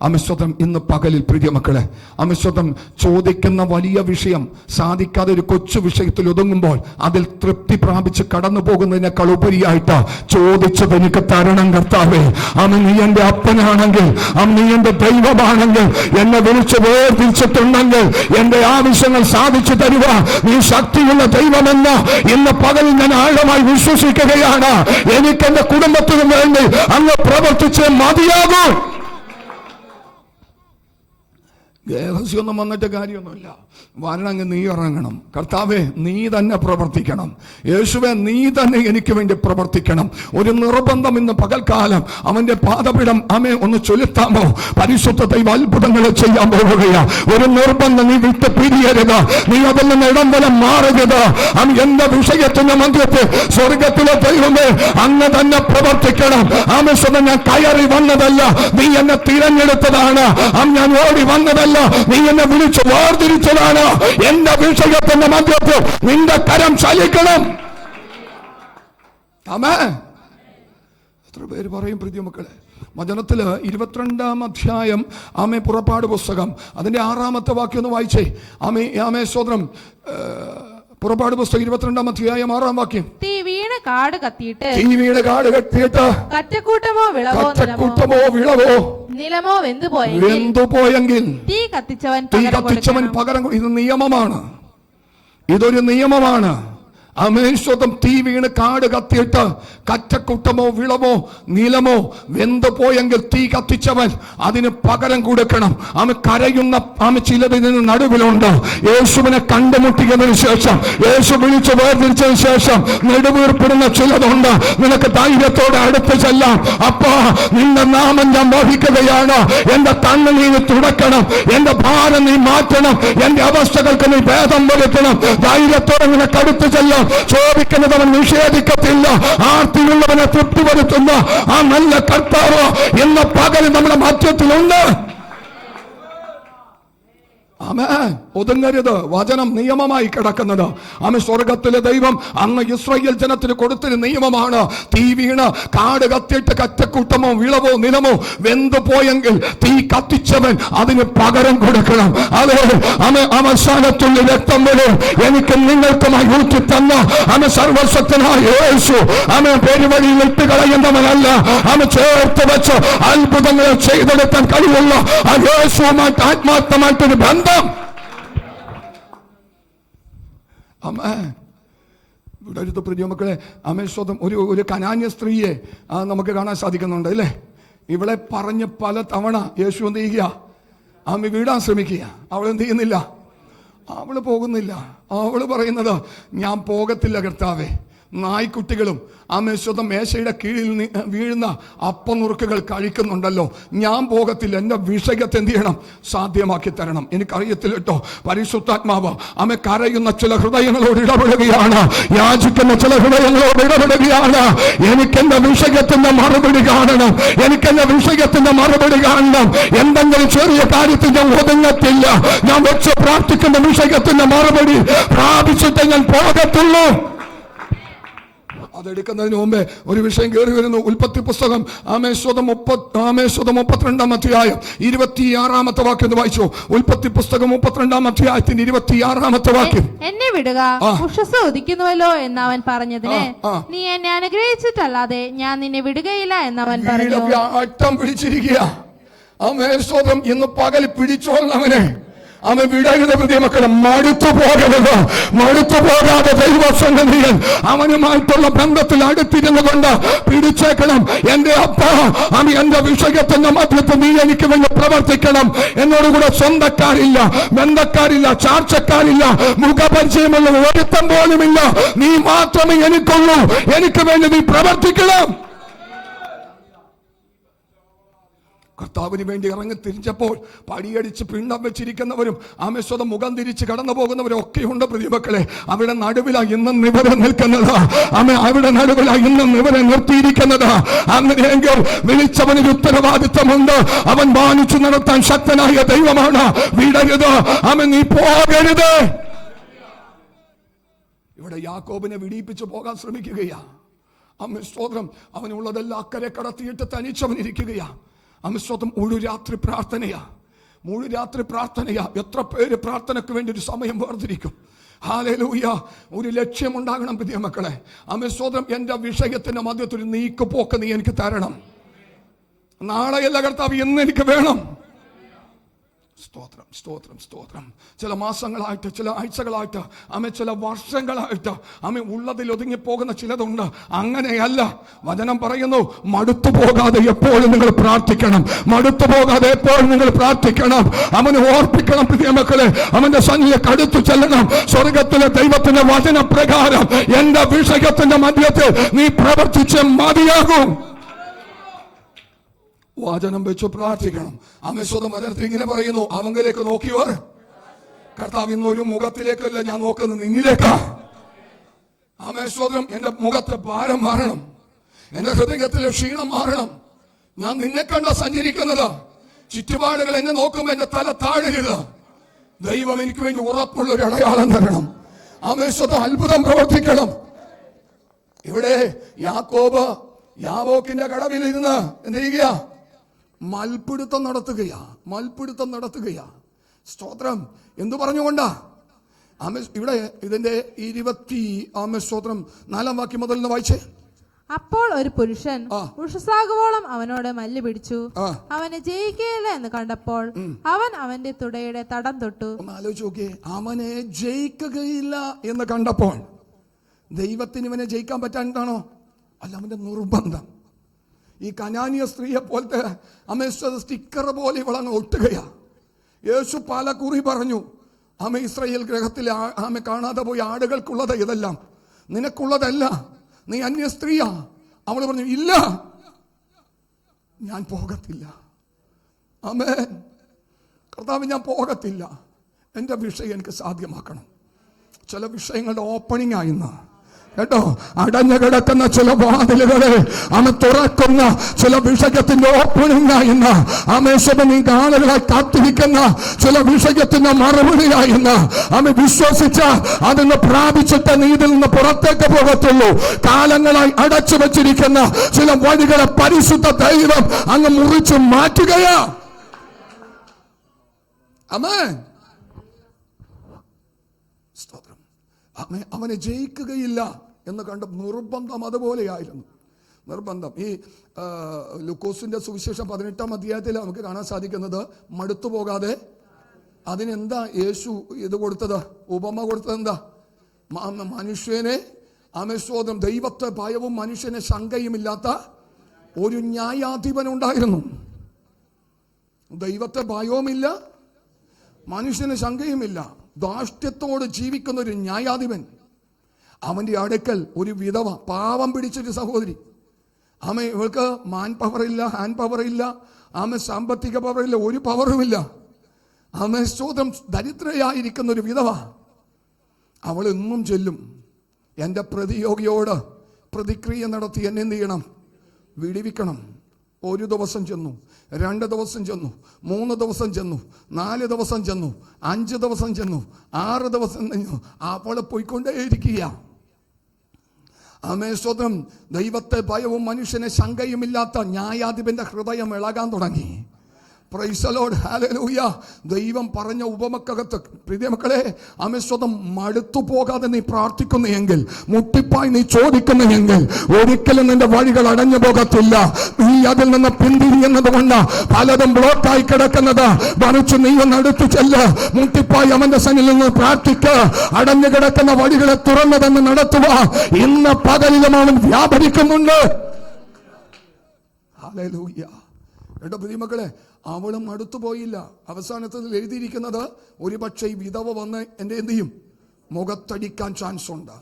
അമിസ്വതം ഇന്ന് പകലിൽ പ്രിയ മക്കളെ, അമിസ്വതം ചോദിക്കുന്ന വലിയ വിഷയം സാധിക്കാതെ ഒരു കൊച്ചു വിഷയത്തിൽ ഒതുങ്ങുമ്പോൾ അതിൽ തൃപ്തി പ്രാപിച്ച് കടന്നു പോകുന്നതിനേക്കാൾ ഉപരിയായിട്ട് ചോദിച്ചത് എനിക്ക് തരണം കർത്താവേ. അവൻ നീ എന്റെ അപ്പനാണെങ്കിൽ, അവൻ നീ എന്റെ ദൈവമാണെങ്കിൽ, എന്നെ വിളിച്ച് വേർതിരിച്ചിട്ടുണ്ടെങ്കിൽ എന്റെ ആവശ്യങ്ങൾ സാധിച്ചു തരുക നീ ശക്തിയുള്ള ദൈവമെന്ന് ഇന്ന് പകലിൽ ഞാൻ ആഴമായി വിശ്വസിക്കുകയാണ്. എനിക്ക് എന്റെ കുടുംബത്തിനു വേണ്ടി അങ്ങ് പ്രവർത്തിച്ച് മതിയാകൂ. ഗേഹസിയൊന്നും വന്നിട്ട് കാര്യമൊന്നുമില്ല. വരണമെങ്കിൽ നീ ഇറങ്ങണം. കർത്താവേ, നീ തന്നെ പ്രവർത്തിക്കണം. യേശുവേ, നീ തന്നെ എനിക്ക് വേണ്ടി പ്രവർത്തിക്കണം. ഒരു നിർബന്ധം ഇന്ന് പകൽക്കാലം അവന്റെ പാദപീഠം ഒന്ന് ചൊലുത്താമോ? പരിശുദ്ധ ദൈവ അത്ഭുതങ്ങളെ ചെയ്യാൻ പോവുകയാ. ഒരു നിർബന്ധം നീ വിട്ട് പിരിയരുത്. നീ അതിൽ നിന്ന് ഇടംവലം മാറരുത്. എന്റെ വിഷയത്തിന്റെ മധ്യത്തിൽ സ്വർഗത്തിലെ ദൈവമേ അങ്ങ് തന്നെ പ്രവർത്തിക്കണം. ആമേശ്വരൻ, ഞാൻ കയറി വന്നതല്ല, നീ എന്നെ തിരഞ്ഞെടുത്തതാണ്. ഞാൻ ഓടി വന്നതല്ല, നീ എന്നെ വിളിച്ച് വേർതിരിച്ചതാണ്. എന്റെ വിഷയത്തിന്റെ മധ്യത്തിൽ നിന്റെ കരം ചലിക്കണം. ആമേൻ. എത്ര പേര് പറയും പ്രിയ മക്കളെ? വചനത്തില് 22-ാം അധ്യായം ആമേ പുറപ്പാട് പുസ്തകം അതിന്റെ 6-ാമത്തെ വാക്യം ഒന്ന് വായിച്ചേ. ആമേ സ്തോത്രം. പുറപ്പാട് പുസ്തകം 22-ാം അധ്യായം 6-ാം വാക്യം. തീ വീണ കാട് കത്തിയിട്ട് കറ്റക്കൂട്ടമോ വിളവോ നിലമോ വെന്തുപോയെങ്കിൽ തീ കത്തിച്ചവൻ പകരം. ഇത് നിയമമാണ്, ഇതൊരു നിയമമാണ്. അമേശ്വതം. തീ വീണ് കാട് കത്തിയിട്ട് കറ്റക്കൂട്ടമോ വിളവോ നിലമോ വെന്തു പോയെങ്കിൽ തീ കത്തിച്ചവൻ അതിന് പകരം കൊടുക്കണം. കരയുന്ന ചിലതിന് നടുവിലുണ്ട്. യേശുവിനെ കണ്ടുമുട്ടിയതിനു ശേഷം, യേശു വിളിച്ചു വേർതിരിച്ചതിന് ശേഷം നെടുവീർപ്പെടുന്ന ചിലതുണ്ട്. നിനക്ക് ധൈര്യത്തോടെ അടുത്ത് ചെല്ലാം. അപ്പാ, നിന്റെ നാമം ഞാൻ വഹിക്കുകയാണ്. എന്റെ കണ്ണുനീര് തുടക്കണം, എന്റെ ഭാരം നീ മാറ്റണം, എന്റെ അവസ്ഥകൾക്ക് നീ ഭേദം വരുത്തണം. ധൈര്യത്തോടെ നിനക്ക് അടുത്ത് ചെല്ലാം. ചോദിക്കുന്നത് അവൻ നിഷേധിക്കത്തില്ല. ആർത്തിയുള്ളവനെ തൃപ്തി വരുത്തുന്ന ആ നല്ല കർത്താവ് എന്ന പകൽ നമ്മുടെ മധ്യത്തിലുണ്ട്. ആമേൻ. ഒതുങ്ങരുത്. വചനം നിയമമായി കിടക്കുന്നത്. ആമേൻ. സ്വർഗത്തിലെ ദൈവം അന്ന് ഇസ്രായേൽ ജനത്തിന് കൊടുത്തൊരു നിയമമാണ്. തീ വീണ് കാട് കത്തിയിട്ട് കറ്റക്കൂട്ടമോ വിളവോ നിലമോ വെന്തു പോയെങ്കിൽ തീ കത്തിച്ചവൻ അതിന് പകരം കൊടുക്കണം. അതെ, അവസാനത്തുള്ള രക്തം വരെ എനിക്ക് നിങ്ങൾക്കുമായി ഊറ്റി തന്ന സർവശക്തനായ യേശു പെരുവഴിയിൽ ഇട്ട് കളയുന്നവനല്ല. ചേർത്ത് വെച്ച് അത്ഭുതങ്ങൾ ചെയ്തെടുക്കാൻ കഴിവുള്ള ആ യേശുവുമായിട്ട് ആത്മാർത്ഥമായിട്ടൊരു ബന്ധം. ഇവിടെ പ്രിയ മക്കളെ, അമേശ്വതം ഒരു കനാന്യ സ്ത്രീയെ നമുക്ക് കാണാൻ സാധിക്കുന്നുണ്ട് അല്ലേ? ഇവളെ പറഞ്ഞ് പല തവണ യേശു എന്ത് ചെയ്യുക? ആമി വീടാൻ ശ്രമിക്കുക. അവളെന്ത് ചെയ്യുന്നില്ല? അവള് പോകുന്നില്ല. അവള് പറയുന്നത്, ഞാൻ പോകത്തില്ല കർത്താവേ. നായ്ക്കുട്ടികളും ആമേശ്വതം മേശയുടെ കീഴിൽ വീഴുന്ന അപ്പനുറുക്കുകൾ കഴിക്കുന്നുണ്ടല്ലോ, ഞാൻ പോകത്തില്ല. എൻ്റെ വിഷയത്തെ എന്ത് ചെയ്യണം? സാധ്യമാക്കി തരണം. എനിക്കറിയത്തില്ല കേട്ടോ. പരിശുദ്ധാത്മാവ് കരയുന്ന ചില ഹൃദയങ്ങളോട് ഇടപെടുകയാണ്, യാചിക്കുന്ന ചില ഹൃദയങ്ങളോട് ഇടപെടുകയാണ്. എനിക്കെന്റെ വിഷയത്തിന്റെ മറുപടി കാണണം, എനിക്കെന്റെ വിഷയത്തിന്റെ മറുപടി കാണണം. എന്തെങ്കിലും ചെറിയ കാര്യത്തിൽ ഞാൻ ഒതുങ്ങത്തില്ല. ഞാൻ വെച്ച് പ്രാർത്ഥിക്കുന്ന വിഷയത്തിന്റെ മറുപടി പ്രാപിച്ചിട്ട് ഞാൻ പോകത്തുള്ളൂ. അതെടുക്കുന്നതിന് മുമ്പേ ഒരു വിഷയം കയറി വരുന്നു. ഉൽപ്പത്തി പുസ്തകം 32-ാം അധ്യായം 26-ാമത്തെ വാക്യം ഒന്ന് വായിച്ചു. ഉൽപ്പത്തി പുസ്തകം 32-ാം അധ്യായത്തിന്റെ 26-ാമത്തെ വാക്യം. എന്നെ വിടുക, ഉഷസ് ഉദിക്കുന്നുവല്ലോ എന്ന് അവൻ പറഞ്ഞതിന്, നീ എന്നെ അനുഗ്രഹിച്ചിട്ടല്ലാതെ ഞാൻ നിന്നെ വിടുകയില്ല എന്നവൻ പറഞ്ഞു. അട്ടം പിടിച്ചിരിക്കുക. ഇന്ന് പകൽ പിടിച്ചോളവനെ. അവൻ വിടരുത് പ്രിയമക്കളെ, മടുത്തു പോകരുത്. മടുത്തു പോകാതെ ദൈവസന്നിധിയിൽ അവനുമായിട്ടുള്ള ബന്ധത്തിൽ അടുത്തിരുന്നു കൊണ്ട് പിടിച്ചേക്കണം. എന്റെ അപ്പ, അവൻ എന്റെ വിഷയത്തിന്റെ മധ്യത്തിൽ നീ എനിക്ക് വേണ്ടി പ്രവർത്തിക്കണം. എന്നോടുകൂടെ സ്വന്തക്കാരില്ല, ബന്ധക്കാരില്ല, ചാർച്ചക്കാരില്ല, മുഖപരിചയമുള്ള ഒരുത്തം പോലുമില്ല. നീ മാത്രമേ എനിക്കുള്ളൂ. എനിക്ക് വേണ്ടി നീ പ്രവർത്തിക്കണം. കർത്താവിന് വേണ്ടി ഇറങ്ങി തിരിച്ചപ്പോൾ പടിയടിച്ച് പിണ്ഡം വെച്ചിരിക്കുന്നവരും ആമേശ്വരം മുഖം തിരിച്ച് കടന്നു പോകുന്നവരും ഒക്കെയുണ്ട് പ്രിയമക്കളെ. അവിടെ നടുവിലാണ് ഇന്നും നിവരെ നിൽക്കുന്നത്. അവിടെ നടുവിലാണ് ഇന്നും നിവരെ നിർത്തിയിരിക്കുന്നത്. അങ്ങനെയെങ്കിൽ വിളിച്ചവനൊരു ഉത്തരവാദിത്വമുണ്ട്. അവൻ മാനിച്ചു നടത്താൻ ശക്തനായ ദൈവമാണ്. വിടരുത്, അവൻ നീ പോകരുത്. ഇവിടെ യാക്കോബിനെ വിടിയിപ്പിച്ചു പോകാൻ ശ്രമിക്കുകയാ. സ്തോത്രം. അവനുള്ളതെല്ലാം അക്കരെ കടത്തിയിട്ട് തനിച്ചവനിരിക്കുകയാ. സ്തോത്രം. മുഴു രാത്രി പ്രാർത്ഥനയാ. എത്ര പേര് പ്രാർത്ഥനയ്ക്ക് വേണ്ടി ഒരു സമയം വേർതിരിക്കും. ഹല്ലേലൂയ. ഒരു ലക്ഷ്യമുണ്ടാകണം പ്രിയമക്കളെ. സ്തോത്രം. എന്റെ വിഷയത്തിന്റെ മധ്യത്തിൽ ഒരു നീക്കുപോക്ക് നീ എനിക്ക് തരണം. നാളെയല്ല കർത്താവ്, ഇന്ന് എനിക്ക് വേണം. സ്തോത്രം, സ്തോത്രം, സ്തോത്രം. ചില മാസങ്ങളായിട്ട്, ചില ആഴ്ചകളായിട്ട്, ചില വർഷങ്ങളായിട്ട് ഉള്ളതിൽ ഒതുങ്ങിപ്പോകുന്ന ചിലതുണ്ട്. അങ്ങനെയല്ല. വചനം പറയുന്നു, മടുത്തു പോകാതെ എപ്പോഴും നിങ്ങൾ പ്രാർത്ഥിക്കണം. മടുത്തു പോകാതെ എപ്പോഴും നിങ്ങൾ പ്രാർത്ഥിക്കണം. അവനെ ഓർപ്പിക്കണം പ്രിയമക്കളെ. അവന്റെ സന്നിധിയിലേക്ക് അടുത്തു ചെല്ലണം. സ്വർഗത്തിലെ ദൈവത്തിന്റെ വചനപ്രകാരം എന്റെ വിഷയത്തിന്റെ മധ്യത്തിൽ നീ പ്രവർത്തിച്ച് മതിയാകും. വചനം വെച്ച് പ്രാർത്ഥിക്കണം. സ്വന്തം വചനത്തിൽ ഇങ്ങനെ പറയുന്നു, അവങ്കിലേക്ക് നോക്കിയവർ കർത്താവ് ഇന്നൊരു മുഖത്തിലേക്കല്ല ഞാൻ നോക്കുന്നത്, നിന്നിലേക്കാ. സ്വന്തം. എന്റെ മുഖത്തെ ഭാരം മാറണം, എന്റെ ഹൃദയത്തിലെ ക്ഷീണം മാറണം. ഞാൻ നിന്നെ കണ്ട സഞ്ചരിക്കുന്നത്. ചുറ്റുപാടുകൾ എന്നെ നോക്കുമ്പോൾ എന്റെ തല താഴരുത്. ദൈവം എനിക്ക് വേണ്ടി ഉറപ്പുള്ള ഒരു അടയാളം തരണം. സ്വന്തം അത്ഭുതം പ്രവർത്തിക്കണം. ഇവിടെ യാക്കോബ് യാബോക്കിന്റെ കടവിൽ ഇരുന്ന് എന്ത് ചെയ്യുക? മൽപിടുത്തം നടത്തുകയാ. സ്തോത്രം. എന്തു പറഞ്ഞുകൊണ്ടാ? ഇവിടെ ഇതിന്റെ 24 വാക്യം മുതൽ വായിച്ചേ. അപ്പോൾ ഒരു പുരുഷൻ ഉഷസാകുവോളം അവനോട് മല്ല് പിടിച്ചു. അവനെ ജയിക്കുകയില്ല എന്ന് കണ്ടപ്പോൾ അവൻ അവന്റെ തുടയുടെ തടം തൊട്ടു. ഒന്ന് ആലോചിച്ച് നോക്കിയേ. അവനെ ജയിക്കുകയില്ല എന്ന് കണ്ടപ്പോൾ ദൈവത്തിന് ഇവനെ ജയിക്കാൻ പറ്റാണ്ടാണോ? അല്ല, അവന്റെ നിർബന്ധം. ഈ കനാനിയ സ്ത്രീയെ പോലത്തെ സ്റ്റിക്കർ പോലെ ഇവളങ്ങ് ഒട്ടുകയാ. യേശു പല കുറി പറഞ്ഞു, ഇസ്രായേൽ ഗ്രഹത്തിലെ കാണാതെ പോയി ആടുകൾക്കുള്ളത് ഇതെല്ലാം, നിനക്കുള്ളതല്ല, നീ അന്യ സ്ത്രീയാ. അവൾ പറഞ്ഞു, ഇല്ല, ഞാൻ പോകത്തില്ല. കർത്താവ്, ഞാൻ പോകത്തില്ല. എൻ്റെ വിഷയം എനിക്ക് സാധ്യമാക്കണം. ചില വിഷയങ്ങളുടെ ഓപ്പണിംഗ് ആയിന്ന് കേട്ടോ. അടഞ്ഞു കിടക്കുന്ന ചില വാതിലുകളെ തുറക്കുന്ന ചില വിഷയത്തിന്റെ ഓപ്പണിംഗ് ആയിന്ന്. നീ ആളുകളായി കാത്തിരിക്കുന്ന ചില വിഷയത്തിന്റെ മറുപടിയായിന്ന് വിശ്വസിച്ച അതിന് പ്രാപിച്ചിട്ട് നീ ഇതിൽ നിന്ന് പുറത്തേക്ക് പോകത്തുള്ളൂ. കാലങ്ങളായി അടച്ചു വെച്ചിരിക്കുന്ന ചില വഴികളെ പരിശുദ്ധ ദൈവം അങ്ങ് മുറിച്ചു മാറ്റുകയാ. സ്തോത്രം. അവനെ ജയിക്കുകയില്ല എന്ന് കണ്ട നിർബന്ധം അതുപോലെയായിരുന്നു. നിർബന്ധം. ഈ ലൂക്കോസിന്റെ സുവിശേഷം 18-ാം അധ്യായത്തിൽ നമുക്ക് കാണാൻ സാധിക്കുന്നത്, മടുത്തു പോകാതെ അതിനെന്താ യേശു ഇത് കൊടുത്തത്? ഉപമ കൊടുത്തത് എന്താ? മനുഷ്യനെ സ്വന്തം ദൈവത്തെ ഭയവും മനുഷ്യനെ ശങ്കയുമില്ലാത്ത ഒരു ന്യായാധിപനുണ്ടായിരുന്നു. ദൈവത്തെ ഭയവുമില്ല, മനുഷ്യന് ശങ്കയുമില്ല, ധാർഷ്ട്യത്തോട് ജീവിക്കുന്ന ഒരു ന്യായാധിപൻ. അവന്റെ അടുക്കൽ ഒരു വിധവ, പാവം പിടിച്ചൊരു സഹോദരി. ഇവൾക്ക് മാൻ പവറില്ല, ഹാൻഡ് പവറില്ല, സാമ്പത്തിക പവറില്ല, ഒരു പവറുമില്ല. സ്വന്തം ദരിദ്രയായിരിക്കുന്ന ഒരു വിധവ. അവൾ എന്നും ചെല്ലും, എൻ്റെ പ്രതിയോഗിയോട് പ്രതിക്രിയ നടത്തി എന്നെ എന്ത് ചെയ്യണം? വിടിവിക്കണം. ഒരു ദിവസം ചെന്നു, 2 ദിവസം ചെന്നു, 3 ദിവസം ചെന്നു, 4 ദിവസം ചെന്നു, 5 ദിവസം ചെന്നു, 6 ദിവസം ചെന്നു. അവളെ പോയിക്കൊണ്ടേയിരിക്കുക. സ്വന്തം ദൈവത്തെ ഭയവും മനുഷ്യനെ ശങ്കയുമില്ലാത്ത ന്യായാധിപന്റെ ഹൃദയം ഇളകാൻ തുടങ്ങി. Price the Lord, hallelujah. ദൈവം പറഞ്ഞ ഉപമക്കകത്ത് പ്രിയമക്കളെ, അമിസ്വതം മടുത്തു പോകാതെ നീ പ്രാർത്ഥിക്കുന്നെങ്കിൽ, മുട്ടിപ്പായി നീ ചോദിക്കുന്നെങ്കിൽ, ഒരിക്കലും നിന്റെ വഴികൾ അടഞ്ഞു പോകത്തില്ല. നീ അതിൽ നിന്ന് പിന്തിരിയുന്നത് കൊണ്ട് പലതും ബ്ലോക്കായി കിടക്കുന്നത് മറിച്ച് നീ ഒന്ന് അടുത്തു ചെല്ല്, മുട്ടിപ്പായി അവന്റെ സന്നിധിയിൽ നിന്ന് പ്രാർത്ഥിക്ക. അടഞ്ഞു കിടക്കുന്ന വഴികളെ തുറന്നതെന്ന് നടത്തുക. ഇന്ന് പകലിലും അവൻ വ്യാപരിക്കുന്നുണ്ട്. ഹല്ലേലൂയ. കേട്ടോ പ്രിയമക്കളെ, അവളും അടുത്തു പോയില്ല. അവസാനത്തിൽ എഴുതിയിരിക്കുന്നത്, ഒരുപക്ഷെ ഈ വിധവ വന്ന് എൻ്റെ എന്ത് ചെയ്യും, മുഖത്തടിക്കാൻ ചാൻസ് ഉണ്ട്,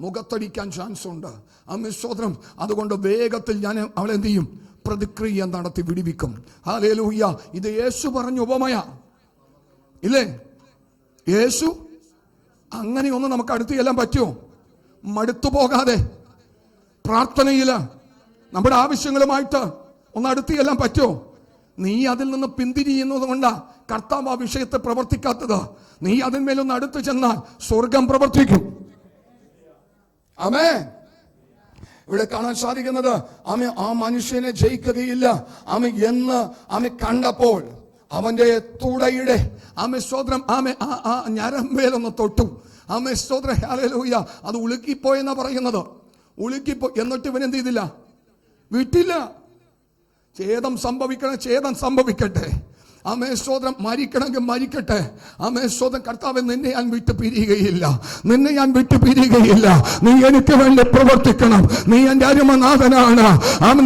മുഖത്തടിക്കാൻ ചാൻസ് ഉണ്ട്. അമിസ്തോത്രം. അതുകൊണ്ട് വേഗത്തിൽ ഞാൻ അവളെ എന്ത് ചെയ്യും, പ്രതിക്രിയ നടത്തി വിടിവിക്കും. ഹല്ലേലൂയ. ഇത് യേശു പറഞ്ഞ ഉപമയാ ഇല്ലേ? യേശു അങ്ങനെയൊന്നും നമുക്ക് അടുത്ത് ചെല്ലാൻ പറ്റുമോ? മടുത്തു പോകാതെ പ്രാർത്ഥനയില് നമ്മുടെ ആവശ്യങ്ങളുമായിട്ട് ഒന്ന് അടുത്ത് ചെല്ലാൻ പറ്റുമോ? നീ അതിൽ നിന്ന് പിന്തിരിയുന്നത് കൊണ്ടാ കർത്താവ് ആ വിഷയത്തെ പ്രവർത്തിക്കാത്തത്. നീ അതിന്മേലൊന്ന് അടുത്ത് ചെന്നാൽ സ്വർഗം പ്രവർത്തിക്കും. ആമേൻ. ഇവിടെ കാണാൻ സാധിക്കുന്നത്, ആമേ ആ മനുഷ്യനെ ജയിക്കുകയില്ല. ആമേ എന്ന് ആമേ കണ്ടപ്പോൾ അവന്റെ തുടയുടെ ആമേ സ്തോത്രം ആമേ ആ ഞരമ്പേലൊന്ന് തൊട്ടു. ആമേ സ്തോത്രം, ഹല്ലേലൂയ. അത് ഉളുക്കിപ്പോയെന്നാ പറയുന്നത്. ഉളുക്കിപ്പോ. എന്നിട്ട് ഇവൻ എന്ത് ചെയ്തില്ല, വിട്ടില്ല. ഛേദം സംഭവിക്കണം, ഛേദം സംഭവിക്കട്ടെ. ആമേ സ്തോത്രം. മരിക്കണമെങ്കിൽ മരിക്കട്ടെ. ആമേ സ്തോത്രം. കർത്താവേ, നിന്നെ ഞാൻ വിട്ടു പിരിയുകയില്ല, നിന്നെ ഞാൻ വിട്ടു പിരിയുകയില്ല. നീ എനിക്ക് വേണ്ടി പ്രവർത്തിക്കണം. നീ എൻ്റെ അരുമനാഥനാണ്.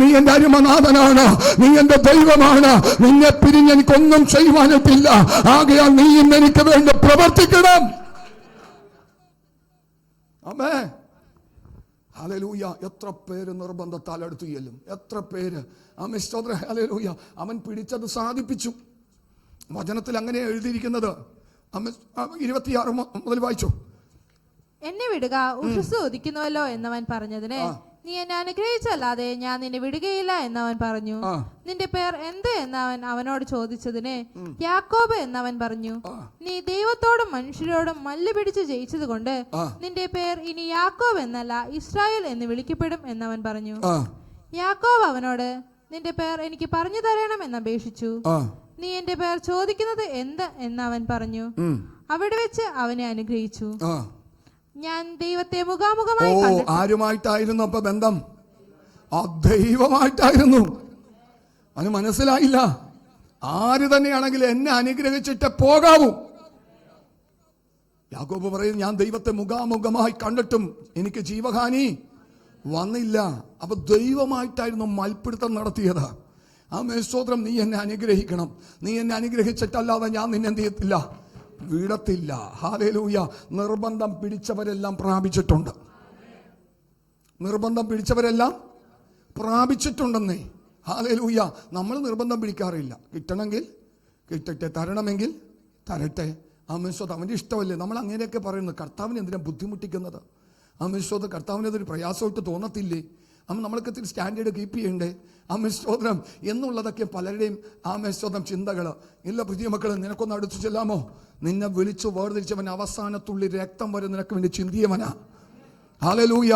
നീ എൻ്റെ അരുമനാഥനാണ്. നീ എൻ്റെ ദൈവമാണ്. നിന്നെ പിരിഞ്ഞ് എനിക്കൊന്നും ചെയ്യുവാനിട്ടില്ല. ആകയാൽ നീ ഇന്ന് എനിക്ക് വേണ്ടി പ്രവർത്തിക്കണം. ആമേ. ഹല്ലേലൂയ. എത്ര പേര് നിർബന്ധത്താൽ അടുത്ത് ചെല്ലും, എത്ര പേര്. ആമേ സ്തോത്രം, ഹല്ലേലൂയ. അവൻ പിടിച്ചത് സാധിപ്പിച്ചു. വചനത്തിൽ അങ്ങനെ എഴുതിയിരിക്കുന്നത്. 26 മുതൽ വായിച്ചു. എന്നെ വിടുക, ഉഷസ് ഉദിക്കുന്നുവല്ലോ എന്നവൻ പറഞ്ഞതിന്, നീ എന്നെ അനുഗ്രഹിച്ചല്ലാതെ ഞാൻ നിന്നെ വിടുകയില്ല എന്നവൻ പറഞ്ഞു. നിന്റെ പേർ എന്ത് എന്നവൻ അവനോട് ചോദിച്ചതിന് യാക്കോബ് എന്നവൻ പറഞ്ഞു. നീ ദൈവത്തോടും മനുഷ്യരോടും മല്ല് പിടിച്ച് ജയിച്ചത് കൊണ്ട് നിന്റെ പേർ ഇനി യാക്കോബ് എന്നല്ല ഇസ്രായേൽ എന്ന് വിളിക്കപ്പെടും എന്നവൻ പറഞ്ഞു. യാക്കോബ് അവനോട്, നിന്റെ പേർ എനിക്ക് പറഞ്ഞു തരണം എന്നപേക്ഷിച്ചു. നീ എന്റെ പേർ ചോദിക്കുന്നത് എന്ത് എന്നവൻ പറഞ്ഞു. അവിടെ വെച്ച് അവനെ അനുഗ്രഹിച്ചു. ഞാൻ ദൈവത്തെ മുഖാമുഖമായി കണ്ടിട്ട്. ആരുമായിട്ടായിരുന്നു അപ്പൊ ബന്ധം? ആ ദൈവമായിട്ടായിരുന്നു. അവന് മനസ്സിലായില്ല, ആര് തന്നെയാണെങ്കിലും എന്നെ അനുഗ്രഹിച്ചിട്ട് പോകാവൂ. യാക്കോബ് പറയും, ഞാൻ ദൈവത്തെ മുഖാമുഖമായി കണ്ടിട്ടും എനിക്ക് ജീവഹാനി വന്നില്ല. അപ്പൊ ദൈവമായിട്ടായിരുന്നു മൽപ്പിടുത്തം നടത്തിയത്. ആമേൻ സ്തോത്രം. നീ എന്നെ അനുഗ്രഹിക്കണം. നീ എന്നെ അനുഗ്രഹിച്ചിട്ടല്ലാതെ ഞാൻ നിന്നെ എന്ത് ചെയ്യത്തില്ല, വിടത്തില്ല. ഹല്ലേലൂയ. നിർബന്ധം പിടിച്ചവരെല്ലാം പ്രാപിച്ചിട്ടുണ്ട്. നിർബന്ധം പിടിച്ചവരെല്ലാം പ്രാപിച്ചിട്ടുണ്ടെന്നേ. ഹല്ലേലൂയ. നമ്മൾ നിർബന്ധം പിടിക്കാറില്ല. കിട്ടണമെങ്കിൽ കിട്ടട്ടെ, തരണമെങ്കിൽ തരട്ടെ. ആമേൻ സ്തോത്രം. അവൻ്റെ ഇഷ്ടമല്ലേ. നമ്മൾ അങ്ങനെയൊക്കെ പറയുന്നത്. കർത്താവിനെ എന്തിനാ ബുദ്ധിമുട്ടിക്കുന്നത്? ആമേൻ സ്തോത്രം. കർത്താവിന് അതൊരു പ്രയാസമായിട്ട് തോന്നത്തില്ലേ? നമ്മൾക്ക് ഇത്തിരി സ്റ്റാൻഡേർഡ് കീപ്പ് ചെയ്യണ്ടേ? ആമേൻ സ്തോത്രം എന്നുള്ളതൊക്കെ പലരുടെയും ആമേൻ സ്തോത്രം ചിന്തകൾ. ഇല്ല പ്രിയ മക്കളെ, നിനക്കൊന്ന് അടുത്തു ചെല്ലാമോ? നിന്നെ വിളിച്ചു വേർതിരിച്ചവൻ അവസാനത്തുള്ളി രക്തം വരെ നിനക്ക് വേണ്ടി ചിന്തിയവനാ. ഹല്ലേലൂയ.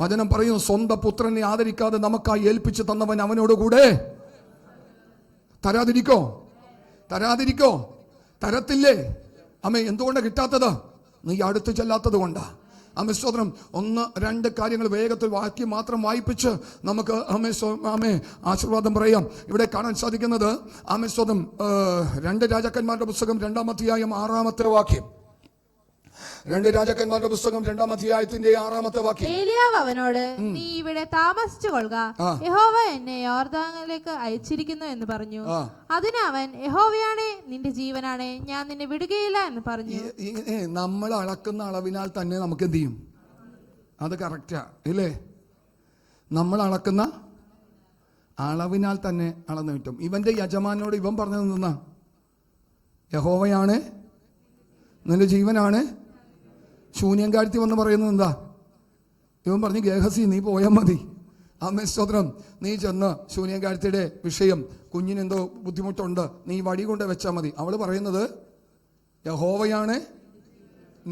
വചനം പറയുന്നു, സ്വന്തം പുത്രനെ ആദരിക്കാതെ നമുക്കായി ഏൽപ്പിച്ചു തന്നവൻ അവനോടുകൂടെ തരാതിരിക്കോ? തരാതിരിക്കോ? തരത്തില്ലേ? അമ്മേ, എന്തുകൊണ്ടാണ് കിട്ടാത്തത്? നീ അടുത്ത് ചെല്ലാത്തത് കൊണ്ടാ. അമേസ്തോത്രം. 1-2 കാര്യങ്ങൾ വേഗത്തിൽ വാക്യം മാത്രം വായിപ്പിച്ച് നമുക്ക് ആമേ ആശീർവാദം പറയാം. ഇവിടെ കാണാൻ സാധിക്കുന്നത് ആമേസ്തോത്രം 2 രാജാക്കന്മാരുടെ പുസ്തകം 2-ാം അധ്യായം 6-ാമത്തെ വാക്യം. 2 രാജാക്കന്മാരുടെ പുസ്തകം 2-ാം അധ്യായത്തിന്റെ 6-ാമത്തെ വാക്യം. ഏലിയാവ് അവനോട്, നീ ഇവിടെ താമസിച്ചു കൊള്ളുക, യഹോവ എന്നെ യോർദാനിലേക്ക് അയച്ചിരിക്കുന്നു എന്ന് പറഞ്ഞു. അതിന് അവൻ, യഹോവയാണേ, നിന്റെ ജീവനാണേ, ഞാൻ നിന്നെ വിടുകയില്ല എന്ന് പറഞ്ഞു. നമ്മൾ അളക്കുന്ന അളവിനാൽ തന്നെ നമുക്ക് എന്ത് ചെയ്യും? അത് കറക്റ്റാ ഇല്ലേ? നമ്മൾ അളക്കുന്ന അളവിനാൽ തന്നെ അളന്നു കിട്ടും. ഇവന്റെ യജമാനോട് ഇവൻ പറഞ്ഞത് നിന്നാ, യഹോവയാണ് നിന്റെ ജീവനാണ്. ശൂന്യങ്കാഴ്ത്തി വന്ന് പറയുന്നത് എന്താ? ഇവൻ പറഞ്ഞു, ഗേഹസി നീ പോയാൽ മതി. ആമേൻ സ്തോത്രം. നീ ചെന്ന് ശൂന്യങ്കാഴ്ത്തിയുടെ വിഷയം, കുഞ്ഞിനെന്തോ ബുദ്ധിമുട്ടുണ്ട്, നീ വടി കൊണ്ട് വെച്ചാൽ മതി. അവള് പറയുന്നത്, യഹോവയാണ്,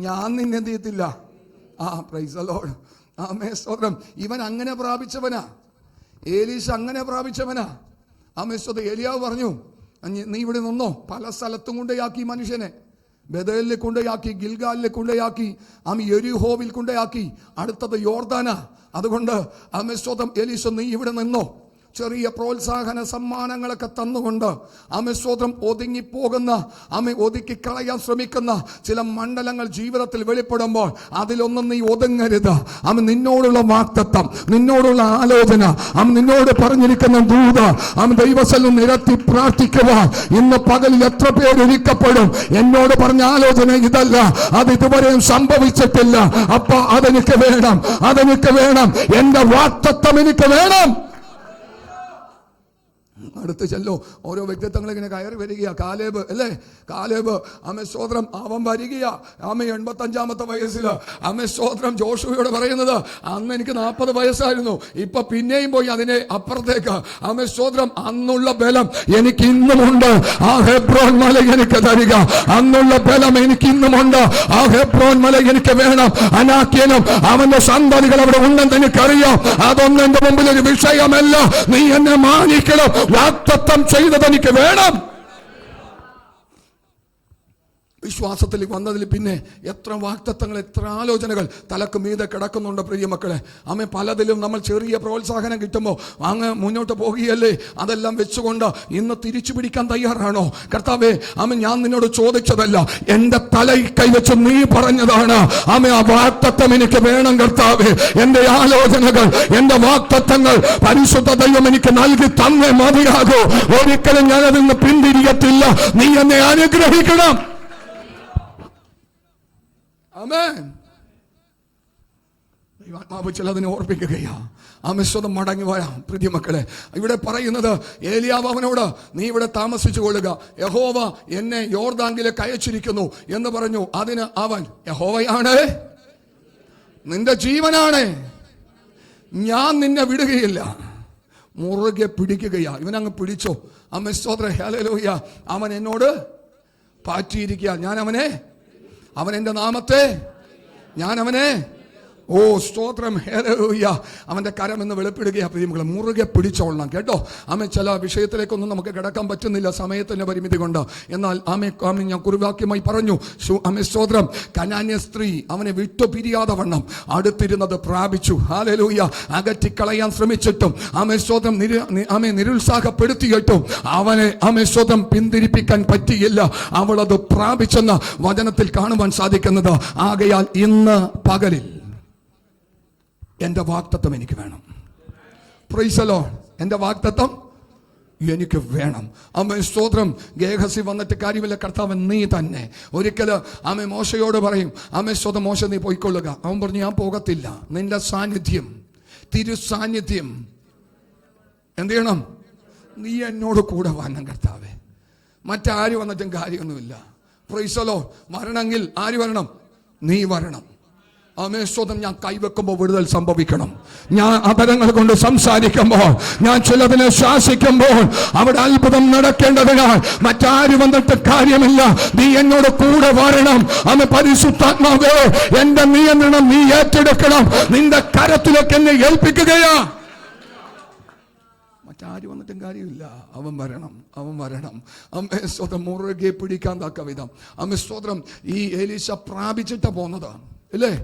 ഞാൻ നിന്നെ എന്ത് ചെയ്യത്തില്ല. Price the Lord. ആമേൻ സ്തോത്രം. ഇവൻ അങ്ങനെ പ്രാപിച്ചവനാ. ഏലീശ അങ്ങനെ പ്രാപിച്ചവനാ. ആമേൻ സ്തോത്രം. ഏലിയാവ് പറഞ്ഞു, നീ ഇവിടെ നിന്നോ. പല സ്ഥലത്തും കൊണ്ടയാക്കി മനുഷ്യനെ. ബേഥേലിൽ കൊണ്ടയാക്കി, ഗിൽഗാലിൽ കൊണ്ടയാക്കി, യെരിഹോവിൽ കൊണ്ടയാക്കി. അടുത്തത് യോർദാന. അതുകൊണ്ട് സ്തോത്രം എലീശ നീ ഇവിടെ നിന്നോ. ചെറിയ പ്രോത്സാഹന സമ്മാനങ്ങളൊക്കെ തന്നുകൊണ്ട് സ്തോത്രം ഒതുങ്ങിപ്പോകുന്ന ഒതുക്കി കളയാൻ ശ്രമിക്കുന്ന ചില മണ്ഡലങ്ങൾ ജീവിതത്തിൽ വെളിപ്പെടുമ്പോൾ അതിലൊന്നും നീ ഒതുങ്ങരുത്. നിന്നോടുള്ള വാഗ്ദത്തം, നിന്നോടുള്ള ആലോചന, നിന്നോട് പറഞ്ഞിരിക്കുന്ന ദൂത ദൈവസ്ഥലം നിരത്തി പ്രാർത്ഥിക്കുക. ഇന്ന് പകലിൽ എത്ര പേര് ഒരുക്കപ്പെടും? എന്നോട് പറഞ്ഞ ആലോചന ഇതല്ല, അത് ഇതുവരെയും സംഭവിച്ചിട്ടില്ല. അപ്പൊ അതെനിക്ക് വേണം, അതെനിക്ക് വേണം, എന്റെ വാഗ്ദത്തം എനിക്ക് വേണം. അടുത്ത് ചെല്ലോ. ഓരോ വ്യക്തിത്വങ്ങൾ ഇങ്ങനെ കയറി വരിക. കാലേബ് അല്ലേ, കാലേബ് സ്തോത്രം അവൻ വരികയാ. 85-ാമത്തെ വയസ്സിൽ സ്തോത്രം ജോഷുവയോട് പറയുന്നത്, അന്ന് എനിക്ക് 40 വയസ്സായിരുന്നു, ഇപ്പൊ പിന്നെയും പോയി അതിനെ അപ്പുറത്തേക്ക്. സ്തോത്രം അന്നുള്ള ബലം എനിക്ക് ഇന്നുമുണ്ട്. ആ ഹെബ്രോൻ മല എനിക്ക് തരിക. അന്നുള്ള ബലം എനിക്ക് ഇന്നുമുണ്ട്. ആ ഹെബ്രോൻ മല എനിക്ക് വേണം. അനാക്യനും അവന്റെ സന്തതികൾ അവിടെ ഉണ്ടെന്ന് എനിക്കറിയാം. അതൊന്നും എന്റെ മുമ്പിൽ ഒരു വിഷയമല്ല. നീ എന്നെ മാനിക്കണം. വാഗ്ദത്തം ചെയ്തത് എനിക്ക് വേണം. വിശ്വാസത്തിൽ വന്നതിൽ പിന്നെ എത്ര വാഗ്ദത്തങ്ങൾ, എത്ര ആലോചനകൾ തലക്ക് മീതെ കിടക്കുന്നുണ്ട് പ്രിയ മക്കളെ. പലതിലും നമ്മൾ ചെറിയ പ്രോത്സാഹനം കിട്ടുമ്പോൾ അങ്ങ് മുന്നോട്ട് പോകുകയല്ലേ. അതെല്ലാം വെച്ചുകൊണ്ട് ഇന്ന് തിരിച്ചു പിടിക്കാൻ തയ്യാറാണോ? കർത്താവേ, ഞാൻ നിന്നോട് ചോദിച്ചതല്ല, എന്റെ തലയിൽ കൈവച്ച് നീ പറഞ്ഞതാണ്. ആ വാഗ്ദത്തം എനിക്ക് വേണം കർത്താവേ. എന്റെ ആലോചനകൾ, എന്റെ വാഗ്ദത്തങ്ങൾ പരിശുദ്ധ ദൈവം എനിക്ക് നൽകി തന്നേ മതിയാകൂ. ഒരിക്കലും ഞാൻ അതിൽ നിന്ന് പിന്തിരിയത്തില്ല. നീ എന്നെ അനുഗ്രഹിക്കണം. ആമേൻ. ആത്മാവ് ചിലതിനെ ഓർപ്പിക്കുകയാ. സ്വതം മടങ്ങി വരാം പ്രിയ മക്കളെ. ഇവിടെ പറയുന്നത് ഏലിയാവ് അവനോട്, നീ ഇവിടെ താമസിച്ചു കൊള്ളുക, യഹോവ എന്നെ യോർദാനിലേക്ക് അയച്ചിരിക്കുന്നു എന്ന് പറഞ്ഞു. അതിന് അവൻ, യഹോവയാണ്, നിന്റെ ജീവനാണ്, ഞാൻ നിന്നെ വിടുകയില്ല. മുറുകെ പിടിക്കുകയാ. ഇവനങ്ങ് പിടിച്ചോ. സ്തോത്രം, ഹല്ലേലൂയ. അവൻ എന്നോട് പാറ്റിയിരിക്കുക. അവൻ എൻ്റെ നാമത്തെ, ഞാൻ അവനെ, ഓ സ്തോത്രം, ഹല്ലേലൂയ. അവന്റെ കരം എന്ന് വെളിപ്പെടുകയാ. പ്രിയമുകളെ, മുറുകെ പിടിച്ചോളണം കേട്ടോ. ചില വിഷയത്തിലേക്കൊന്നും നമുക്ക് കിടക്കാൻ പറ്റുന്നില്ല സമയത്തിന്റെ പരിമിതി കൊണ്ട്. എന്നാൽ ഞാൻ കുറിവാക്യമായി പറഞ്ഞു. സ്തോത്രം, കനാന്യ സ്ത്രീ അവനെ വിട്ടു പിരിയാതെ വണ്ണം അടുത്തിരുന്നത് പ്രാപിച്ചു. ഹല്ലേലൂയ. അകറ്റിക്കളയാൻ ശ്രമിച്ചിട്ടും സ്തോത്രം നിരുത്സാഹപ്പെടുത്തിയിട്ടും അവനെ സ്തോത്രം പിന്തിരിപ്പിക്കാൻ പറ്റിയില്ല. അവളത് പ്രാപിച്ചെന്ന് വചനത്തിൽ കാണുവാൻ സാധിക്കുന്നത്. ആകയാൽ ഇന്ന് പകലിൽ എന്റെ വാഗ്ദത്തം എനിക്ക് വേണം. Price the Lord. എന്റെ വാഗ്ദത്തം എനിക്ക് വേണം. സ്തോത്രം. ഗേഹസി വന്നിട്ട് കാര്യമില്ല, കർത്താവ് നീ തന്നെ. ഒരിക്കലും മോശയോട് പറയും, സ്തോത്രം, മോശ നീ പോയിക്കൊള്ളുക. അവൻ പറഞ്ഞു, ഞാൻ പോകത്തില്ല. നിന്റെ സാന്നിധ്യം, തിരുസാന്നിധ്യം എന്ത് ചെയ്യണം? നീ എന്നോട് കൂടെ വരണം കർത്താവേ. മറ്റാര് വന്നിട്ടും കാര്യമൊന്നുമില്ല. Price the Lord. വരണമെങ്കിൽ ആര് വരണം? നീ വരണം. സ്തോത്രം. ഞാൻ കൈവെക്കുമ്പോൾ വിടുതൽ സംഭവിക്കണം. ഞാൻ അധരങ്ങൾ കൊണ്ട് സംസാരിക്കുമ്പോൾ, ഞാൻ ചിലതിനെ ശാസിക്കുമ്പോൾ അവിടെ അത്ഭുതം നടക്കേണ്ടതിനാൽ മറ്റാരും വന്നിട്ട് കാര്യമില്ല. നീ എന്നോട് കൂടെ വരണം. പരിശുദ്ധാത്മാവേ, എന്റെ നിയന്ത്രണം നീ ഏറ്റെടുക്കണം. നിന്റെ കരത്തിലേക്ക് എന്നെ ഏൽപ്പിക്കുകയാ. മറ്റാര് വന്നിട്ടും കാര്യമില്ല. അവൻ വരണം. സ്തോത്രം. മുറുകെ പിടിക്കാൻ തക്ക വിധം സ്തോത്രം. ഈ എലീശ പ്രാപിച്ചിട്ടാ പോകുന്നത് അല്ലേ?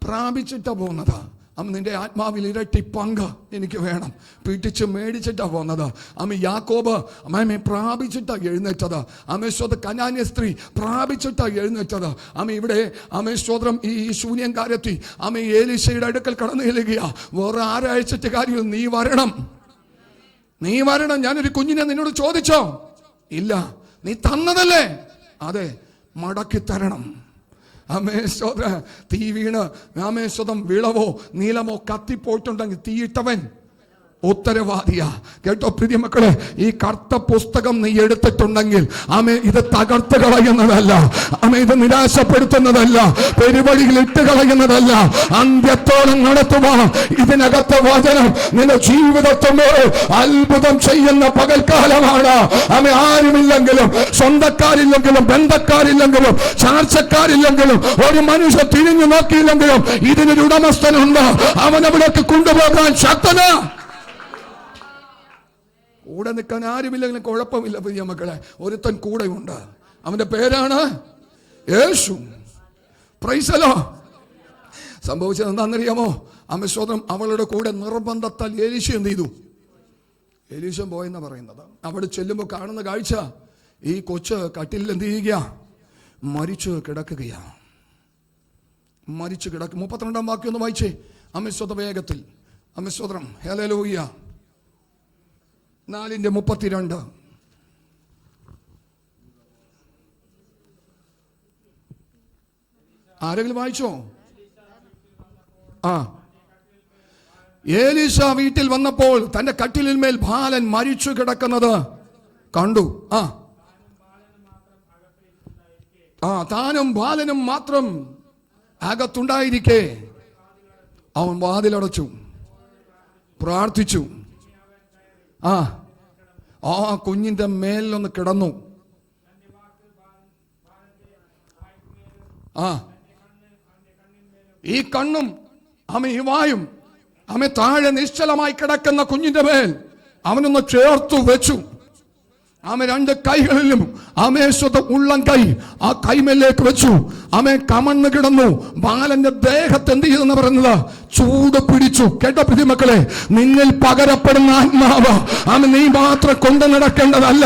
പ്രാപിച്ചിട്ടാ പോകുന്നത്. നിന്റെ ആത്മാവിൽ ഇരട്ടി പങ്ക് എനിക്ക് വേണം. പിടിച്ച് മേടിച്ചിട്ടാ പോകുന്നത്. യാക്കോബ് പ്രാപിച്ചിട്ടാ എഴുന്നേറ്റത്. സ്തോത്രം. കനാന്യ സ്ത്രീ പ്രാപിച്ചിട്ടാ എഴുന്നേറ്റത്. ഇവിടെ സ്തോത്രം. ഈ ശൂന്യംകാരെത്തി ഏലീശയുടെ അടുക്കൽ കടന്നു ചെല്ലുകയാ. വേറെ ആരയച്ചിട്ട് കാര്യം? നീ വരണം. ഞാനൊരു കുഞ്ഞിനെ നിന്നോട് ചോദിച്ചോ? ഇല്ല. നീ തന്നതല്ലേ? അതെ, മടക്കി തരണം. തീ വീണ് സ്വതം വിളവോ നീളമോ കത്തിപ്പോയിട്ടുണ്ടെങ്കിൽ തീയിട്ടവൻ ഉത്തരവാദിയാ. കേട്ടോ പ്രിയ മക്കളെ, ഈ കറുത്ത പുസ്തകം നീ എടുത്തിട്ടുണ്ടെങ്കിൽ ഇത് തകർത്ത് കളയുന്നതല്ല, ഇത് നിരാശപ്പെടുത്തുന്നതല്ല, പെരുവഴിയിൽ ഇട്ട് കളയുന്നതല്ല, അന്ത്യത്തോളം നടത്തുവാൻ ഇതിനകത്തെ വചനം നിന്റെ ജീവിതത്തിൻ്റെ അത്ഭുതം ചെയ്യുന്ന പകൽക്കാലമാണ്. ആരുമില്ലെങ്കിലും, സ്വന്തക്കാരില്ലെങ്കിലും, ബന്ധക്കാരില്ലെങ്കിലും, ചാർച്ചക്കാരില്ലെങ്കിലും, ഒരു മനുഷ്യൻ തിരിഞ്ഞു നോക്കിയില്ലെങ്കിലും ഇതിനൊരു ഉടമസ്ഥനുണ്ട്. അവൻ അവിടേക്ക് കൊണ്ടുപോകാൻ ശക്തനാ. കൂടെ നിൽക്കാൻ ആരുമില്ലെങ്കിലും കുഴപ്പമില്ല പ്രിയ മക്കളെ, ഒരുത്തൻ കൂടെയുണ്ട്. അവന്റെ പേരാണ് യേശു. Price the Lord. സംഭവിച്ചത് എന്താണെന്നറിയാമോ? അമ്മസ്വതം അവളുടെ കൂടെ നിർബന്ധത്താൽ എലീശ എന്ത് ചെയ്തു? എലീശൻ പോയെന്നാ പറയുന്നത്. അവിടെ ചെല്ലുമ്പോൾ കാണുന്ന കാഴ്ച, ഈ കൊച്ച് കട്ടിലിൽ എന്ത് ചെയ്യുക? മരിച്ചു കിടക്കുകയാ. മരിച്ചു കിടക്കുക. 32 വാക്യം ഒന്ന് വായിച്ചേ അമ്മസ്വത വേഗത്തിൽ. അമ്മസ്വതം ഹല്ലേലൂയ 4:32. ആരെങ്കിലും വായിച്ചോ? എലീശ വീട്ടിൽ വന്നപ്പോൾ തന്റെ കട്ടിലിന്മേൽ ബാലൻ മരിച്ചു കിടക്കുന്നത് കണ്ടു. താനും ബാലനും മാത്രം അകത്തുണ്ടായിരിക്കെ അവൻ വാതിലടച്ചു, പ്രാർത്ഥിച്ചു. ആ കുഞ്ഞിന്റെ മേലൊന്ന് കിടന്നു. ഈ കണ്ണും ഈ വായും താഴെ നിശ്ചലമായി കിടക്കുന്ന കുഞ്ഞിന്റെ മേൽ അവനൊന്ന് ചേർത്തു വെച്ചു. 2 കൈകളിലും ഉള്ളം കൈ ആ കൈമേലേക്ക് വെച്ചു. കമന്ന് കിടന്നു. ബാലന്റെ ദേഹത്ത് എന്ത് ചെയ്തെന്ന് പറയുന്നത്? ചൂട് പിടിച്ചു. കേട്ടോ പ്രിയ മക്കളെ, നിന്നിൽ പകരപ്പെടുന്ന ആത്മാവ് നീ മാത്രം കൊണ്ടു നടക്കേണ്ടതല്ല.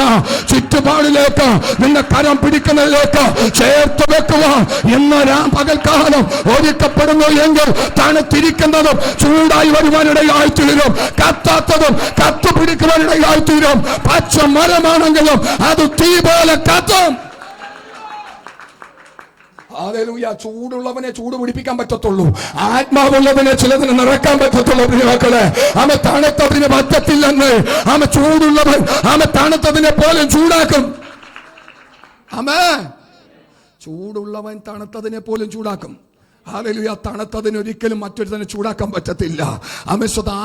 ചുറ്റുപാടിലേക്ക് നിന്റെ കരം പിടിക്കുന്നതിലേക്ക് ചേർത്ത് വെക്കുക. ഇന്ന് പകൽക്കാലം ഒരുക്കപ്പെടുന്നു എങ്കിൽ തണുത്തിരിക്കുന്നതും ചൂടായി വരുവാനിടയായി തീരും. കത്താത്തതും കത്തുപിടിക്കുവാനിടയായി തീരും. പച്ച മരമാണെങ്കിലും അത് തീ പോലെ കത്തും. ഹല്ലേലൂയ. ചൂടുള്ളവനെ ചൂട് പിടിപ്പിക്കാൻ പറ്റത്തുള്ളൂ. ആത്മാവുള്ളവനെ ചിലതിന് നിറക്കാൻ പറ്റത്തുള്ളൂ. പ്രിയമക്കളെ, തണുത്തതിന് പറ്റത്തില്ലെന്ന്. ചൂടുള്ളവൻ തണുത്തതിനെ പോലെ ചൂടാക്കും. ചൂടുള്ളവൻ തണുത്തതിനെ പോലും ചൂടാക്കും. ഹല്ലേലൂയ. തണുത്തതിന് ഒരിക്കലും മറ്റൊരുത്തനെ ചൂടാക്കാൻ പറ്റത്തില്ല.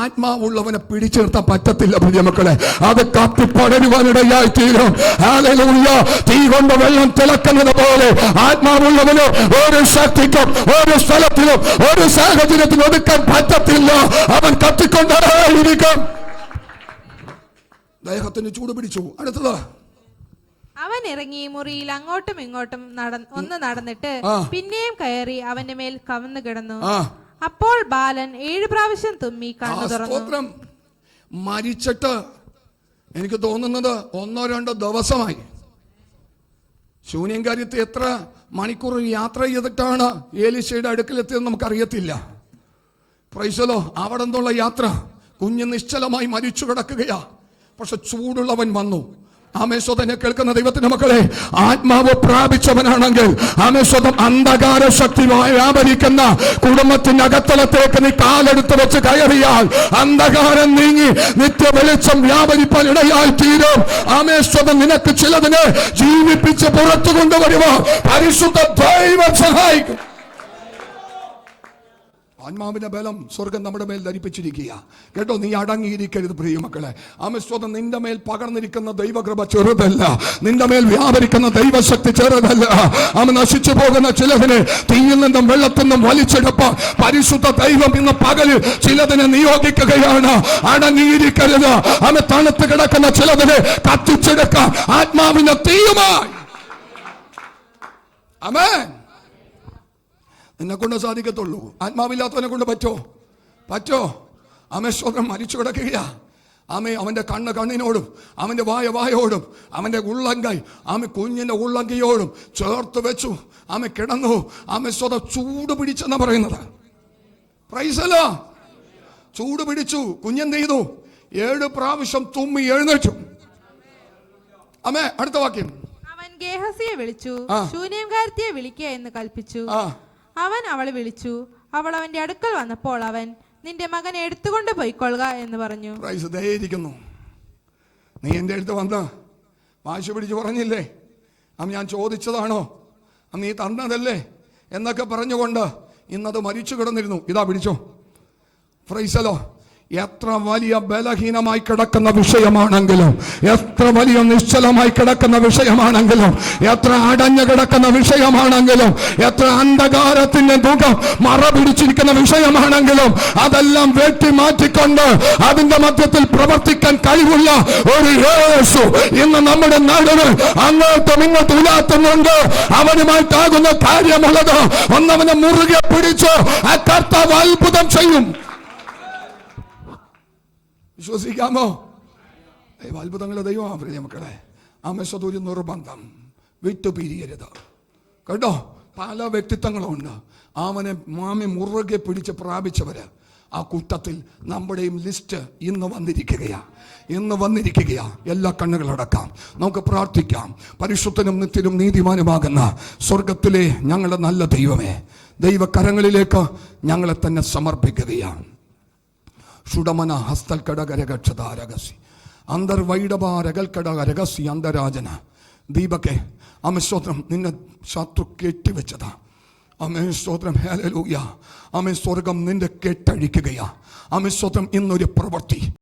ആത്മാവുള്ളവനെ പിടിച്ചു നിർത്താൻ പറ്റത്തില്ല പ്രിയമക്കളെ. അത് കത്തിപ്പടരുവാനിടയായി തീരും. ഹല്ലേലൂയ. തീ കൊണ്ട് വെള്ളം തിളക്കുന്നത് പോലെ ആത്മാവുള്ളവന് ഒരു ശക്തിക്കും ഒരു സ്ഥലത്തിലും ഒരു സാഹചര്യത്തിലും ഒതുക്കാൻ പറ്റത്തില്ല. അവൻ കത്തിക്കൊണ്ടായിരിക്കും. ദേഹത്തിന് ചൂട് പിടിച്ചു. അടുത്തത്, അവൻ ഇറങ്ങി മുറിയിൽ അങ്ങോട്ടും ഇങ്ങോട്ടും ഒന്ന് നടന്നിട്ട് പിന്നെയും കയറി അവന്റെ മേൽ കവന്നു കിടന്നു. അപ്പോൾ ബാലൻ 7 പ്രാവശ്യം തുമ്മി കണ്ണു തുറന്നു. മരിച്ചിട്ട് എനിക്ക് തോന്നുന്നത് 1-2 ദിവസമായി. ശൂന്യംകാര്യത്തെ എത്ര മണിക്കൂർ യാത്ര ചെയ്തിട്ടാണ് എലീശയുടെ അടുക്കലെത്തിയത് നമുക്കറിയത്തില്ല. Price the Lord. അവിടെ നിന്നുള്ള യാത്ര, കുഞ്ഞ് നിശ്ചലമായി മരിച്ചു കിടക്കുകയാ. പക്ഷെ ചൂടുള്ളവൻ വന്നു. ആമേശ്വതനെ കേൾക്കുന്ന ദൈവത്തിന്റെ മക്കളെ, ആത്മാവ് പ്രാപിച്ചവനാണെങ്കിൽ ആമേശ്വതം അന്ധകാര ശക്തി വ്യാപരിക്കുന്ന കുടുംബത്തിന്റെ അകത്തളത്തേക്ക് നീ കാലെടുത്ത് വെച്ച് കയറിയാൽ അന്ധകാരം നീങ്ങി നിത്യ വെളിച്ചം വ്യാപരിപ്പാൻ ഇടയായി തീരും. ആമേശ്വതം നിനക്ക് ചിലതിനെ ജീവിപ്പിച്ച് പുറത്തു കൊണ്ടുവരുവാൻ പരിശുദ്ധ ദൈവം സഹായിക്കും. ആത്മാവിന്റെ ബലം സ്വർഗം നമ്മുടെ മേൽ ധരിപ്പിച്ചിരിക്കുക. കേട്ടോ, നീ അടങ്ങിയിരിക്കരുത് പ്രിയമക്കളെ. ആമേശ്വതം നിന്റെ മേൽ പകർന്നിരിക്കുന്ന ദൈവകൃപ ചെറുതല്ല. നിന്റെ മേൽ വ്യാപരിക്കുന്ന ദൈവശക്തി ചെറുതല്ല. നശിച്ചു പോകുന്ന ചിലതിനെ തീയിൽ നിന്നും വെള്ളത്തിൽ നിന്നും വലിച്ചെടുപ്പാൻ പരിശുദ്ധ ദൈവം ഇന്ന് പകലിൽ ചിലതിനെ നിയോഗിക്കുകയാണ്. അടങ്ങിയിരിക്കരുത്. തണുത്ത് കിടക്കുന്ന ചിലതിനെ കത്തിച്ചെടുക്കാൻ ആത്മാവിന്റെ തീയുമായി. ആമേൻ. നിന്നെ കൊണ്ട് സാധിക്കത്തുള്ളൂ. ആത്മാവില്ലാത്തവനെ കൊണ്ട് പറ്റോ? ആമേശ്വരൻ മരിച്ചു കിടക്കുകയാ. അവന്റെ കണ്ണിനോടും അവന്റെ വായോടും അവന്റെ ഉള്ളങ്കൈ കുഞ്ഞിന്റെ ഉള്ളങ്കയോടും ചേർത്ത് വെച്ചു. കിടന്നു. ആമേശ്വര ചൂട് പിടിച്ചെന്നാ പറയുന്നത്. Price the Lord. ചൂട് പിടിച്ചു. കുഞ്ഞെന്ത് ചെയ്തു? 7 പ്രാവശ്യം തുമ്മി എഴുന്നേറ്റു. അടുത്ത വാക്യം. അവൻ ഗേഹസിയെ വിളിച്ചു, ശൂന്യംകാരത്തിയെ വിളിക്കുക എന്ന് കൽപ്പിച്ചു. അവൻ അവളെ വിളിച്ചു. അവൾ അവന്റെ അടുക്കൽ വന്നപ്പോൾ അവൻ, നിന്റെ മകനെ എടുത്തുകൊണ്ട് പോയിക്കൊള്ളുക എന്ന് പറഞ്ഞു. നീ എന്റെ അടുത്ത് വന്ന് വാശി പിടിച്ച് പറഞ്ഞില്ലേ, ഞാൻ ചോദിച്ചതാണോ, നീ തന്നതല്ലേ എന്നൊക്കെ പറഞ്ഞുകൊണ്ട് ഇന്നത് മരിച്ചു കിടന്നിരുന്നു. ഇതാ പിടിച്ചോ. Price the Lord. എത്ര വലിയ ബലഹീനമായി കിടക്കുന്ന വിഷയമാണെങ്കിലും, എത്ര വലിയ നിശ്ചലമായി കിടക്കുന്ന വിഷയമാണെങ്കിലും, എത്ര അടഞ്ഞു കിടക്കുന്ന വിഷയമാണെങ്കിലും, എത്ര അന്ധകാരത്തിന്റെ മുഖം മറ പിടിച്ചിരിക്കുന്ന വിഷയമാണെങ്കിലും, അതെല്ലാം വെട്ടി മാറ്റിക്കൊണ്ട് അതിന്റെ മധ്യത്തിൽ പ്രവർത്തിക്കാൻ കഴിവുള്ള ഒരു യേശു ഇന്ന് നമ്മുടെ നാടിന് അങ്ങോട്ടും ഇങ്ങോട്ടും ഉലാത്തുന്നുണ്ട്. അവനുമായിട്ടാകുന്ന കാര്യമുള്ളത് ഒന്നവനെ മുറുകെ പിടിച്ച് ആ കർത്താവ് അത്ഭുതം ചെയ്യും. വിശ്വസിക്കാമോ? അത്ഭുതങ്ങളുടെ ദൈവമാണ് പ്രിയ മക്കളെ. അതൊരു നിർബന്ധം, വിട്ടുപിരിയരുത് കേട്ടോ. പല വ്യക്തിത്വങ്ങളുണ്ട്. അവനെ മാമി മുറുകെ പിടിച്ച് പ്രാപിച്ചവര് ആ കൂട്ടത്തിൽ നമ്മുടെയും ലിസ്റ്റ് ഇന്ന് വന്നിരിക്കുകയാ. എല്ലാ കണ്ണുകളടക്കാം, നമുക്ക് പ്രാർത്ഥിക്കാം. പരിശുദ്ധനും നിത്യനും നീതിമാനുമാകുന്ന സ്വർഗത്തിലെ ഞങ്ങളുടെ നല്ല ദൈവമേ, ദൈവകരങ്ങളിലേക്ക് ഞങ്ങളെ തന്നെ സമർപ്പിക്കുകയാണ്. ഷുഡമന ഹസ്തൽക്കടകരകക്ഷതാരകസി അന്തർവൈഡഭാരകൽക്കടകരകസി അന്തരാജന ദീപക്കെ അമേ സ്തോത്രം. നിന്നെ ശത്രു കെട്ടിവെച്ചതാ. അമേ സ്തോത്രം. ഹല്ലേലൂയ. അമേ സ്വർഗം നിന്റെ കെട്ടഴിക്കുകയാ. അമേ സ്തോത്രം. ഇന്നൊരു പ്രവൃത്തി